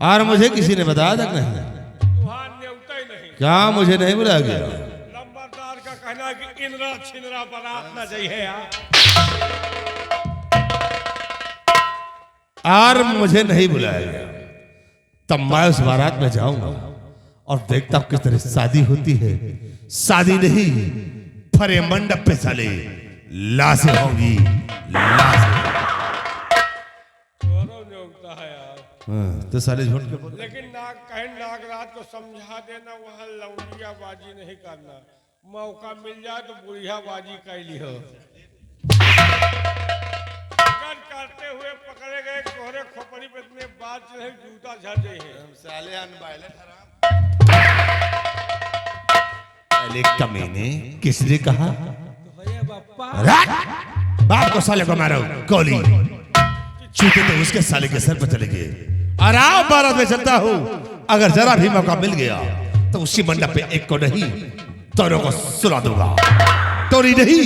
और मुझे किसी ने बताया तक नहीं। तुहार न्योता ही नहीं। क्या मुझे नहीं बुलाया गया? लंबरदार का कहना है कि इनरा छिनरा बारात ना चाहिए यार। और मुझे नहीं बुलाया गया तब मैं उस बारात में जाऊंगा और देखता हूं किस तरह शादी होती है। शादी नहीं फरे मंडप पे साले लाशें होंगी लाशें। न्योता है यार। तो साले झूठ क्यों बोल? लेकिन नागराज को समझा देना वहाँ लौंडिया बाजी नहीं करना। मौका मिल जाए तो बुढ़िया बाजी कर लियो। करते हुए पकड़े गए कोहरे खोपड़ी पे इतने बात चले जूता झड़ गए हैं। साले अनवायलेंट हराम। अरे कमीने किसने कहा? बापा बाप को साले को मारो गोली चूते तो उसके साले के सर पर चले गए। और आओ बारात में चलता हूँ अगर जरा भी मौका मिल गया तो उसी मंडप पे एक को नहीं दोनों को सुला दूंगा। टोरी नहीं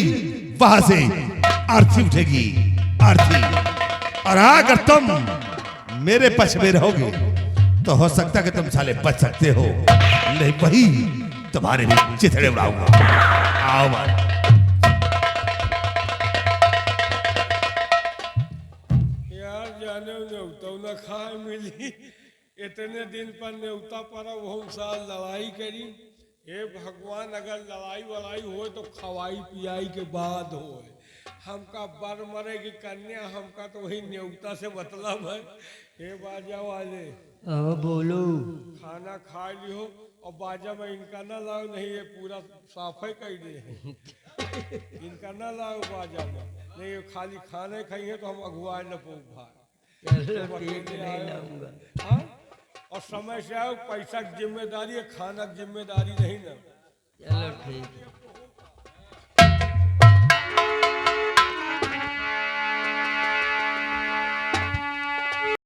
वहां से आरती उठेगी आरती। और अगर तुम मेरे पक्ष में रहोगे तो हो सकता कि तुम साले बच सकते हो नहीं वही तुम्हारे भी चिथड़े उड़ाऊंगा। आओ भाई यार जाने न्योता न खाए मिली इतने दिन पर न्योता पर बहुत साल लड़ाई करी। हे भगवान अगर लड़ाई वड़ाई हो तो खवाई पियाई के बाद हो। हमका बर मरे की कन्या हमका तो वही न्योता से मतलब है। हे बाजा वाले बोलो। खाना खा लियो और बाजा में इनका ना लाओ नहीं ये पूरा साफे कर दे। इनका ना लाओ बाजा में नहीं ये खाली खाने खाइए तो हम अगुआ न पोक भाई। चलो ठीक है नहीं लाऊंगा। हाँ? और समय से आओ, पैसा की जिम्मेदारी है, खाना की जिम्मेदारी नहीं ना। चलो ठीक है।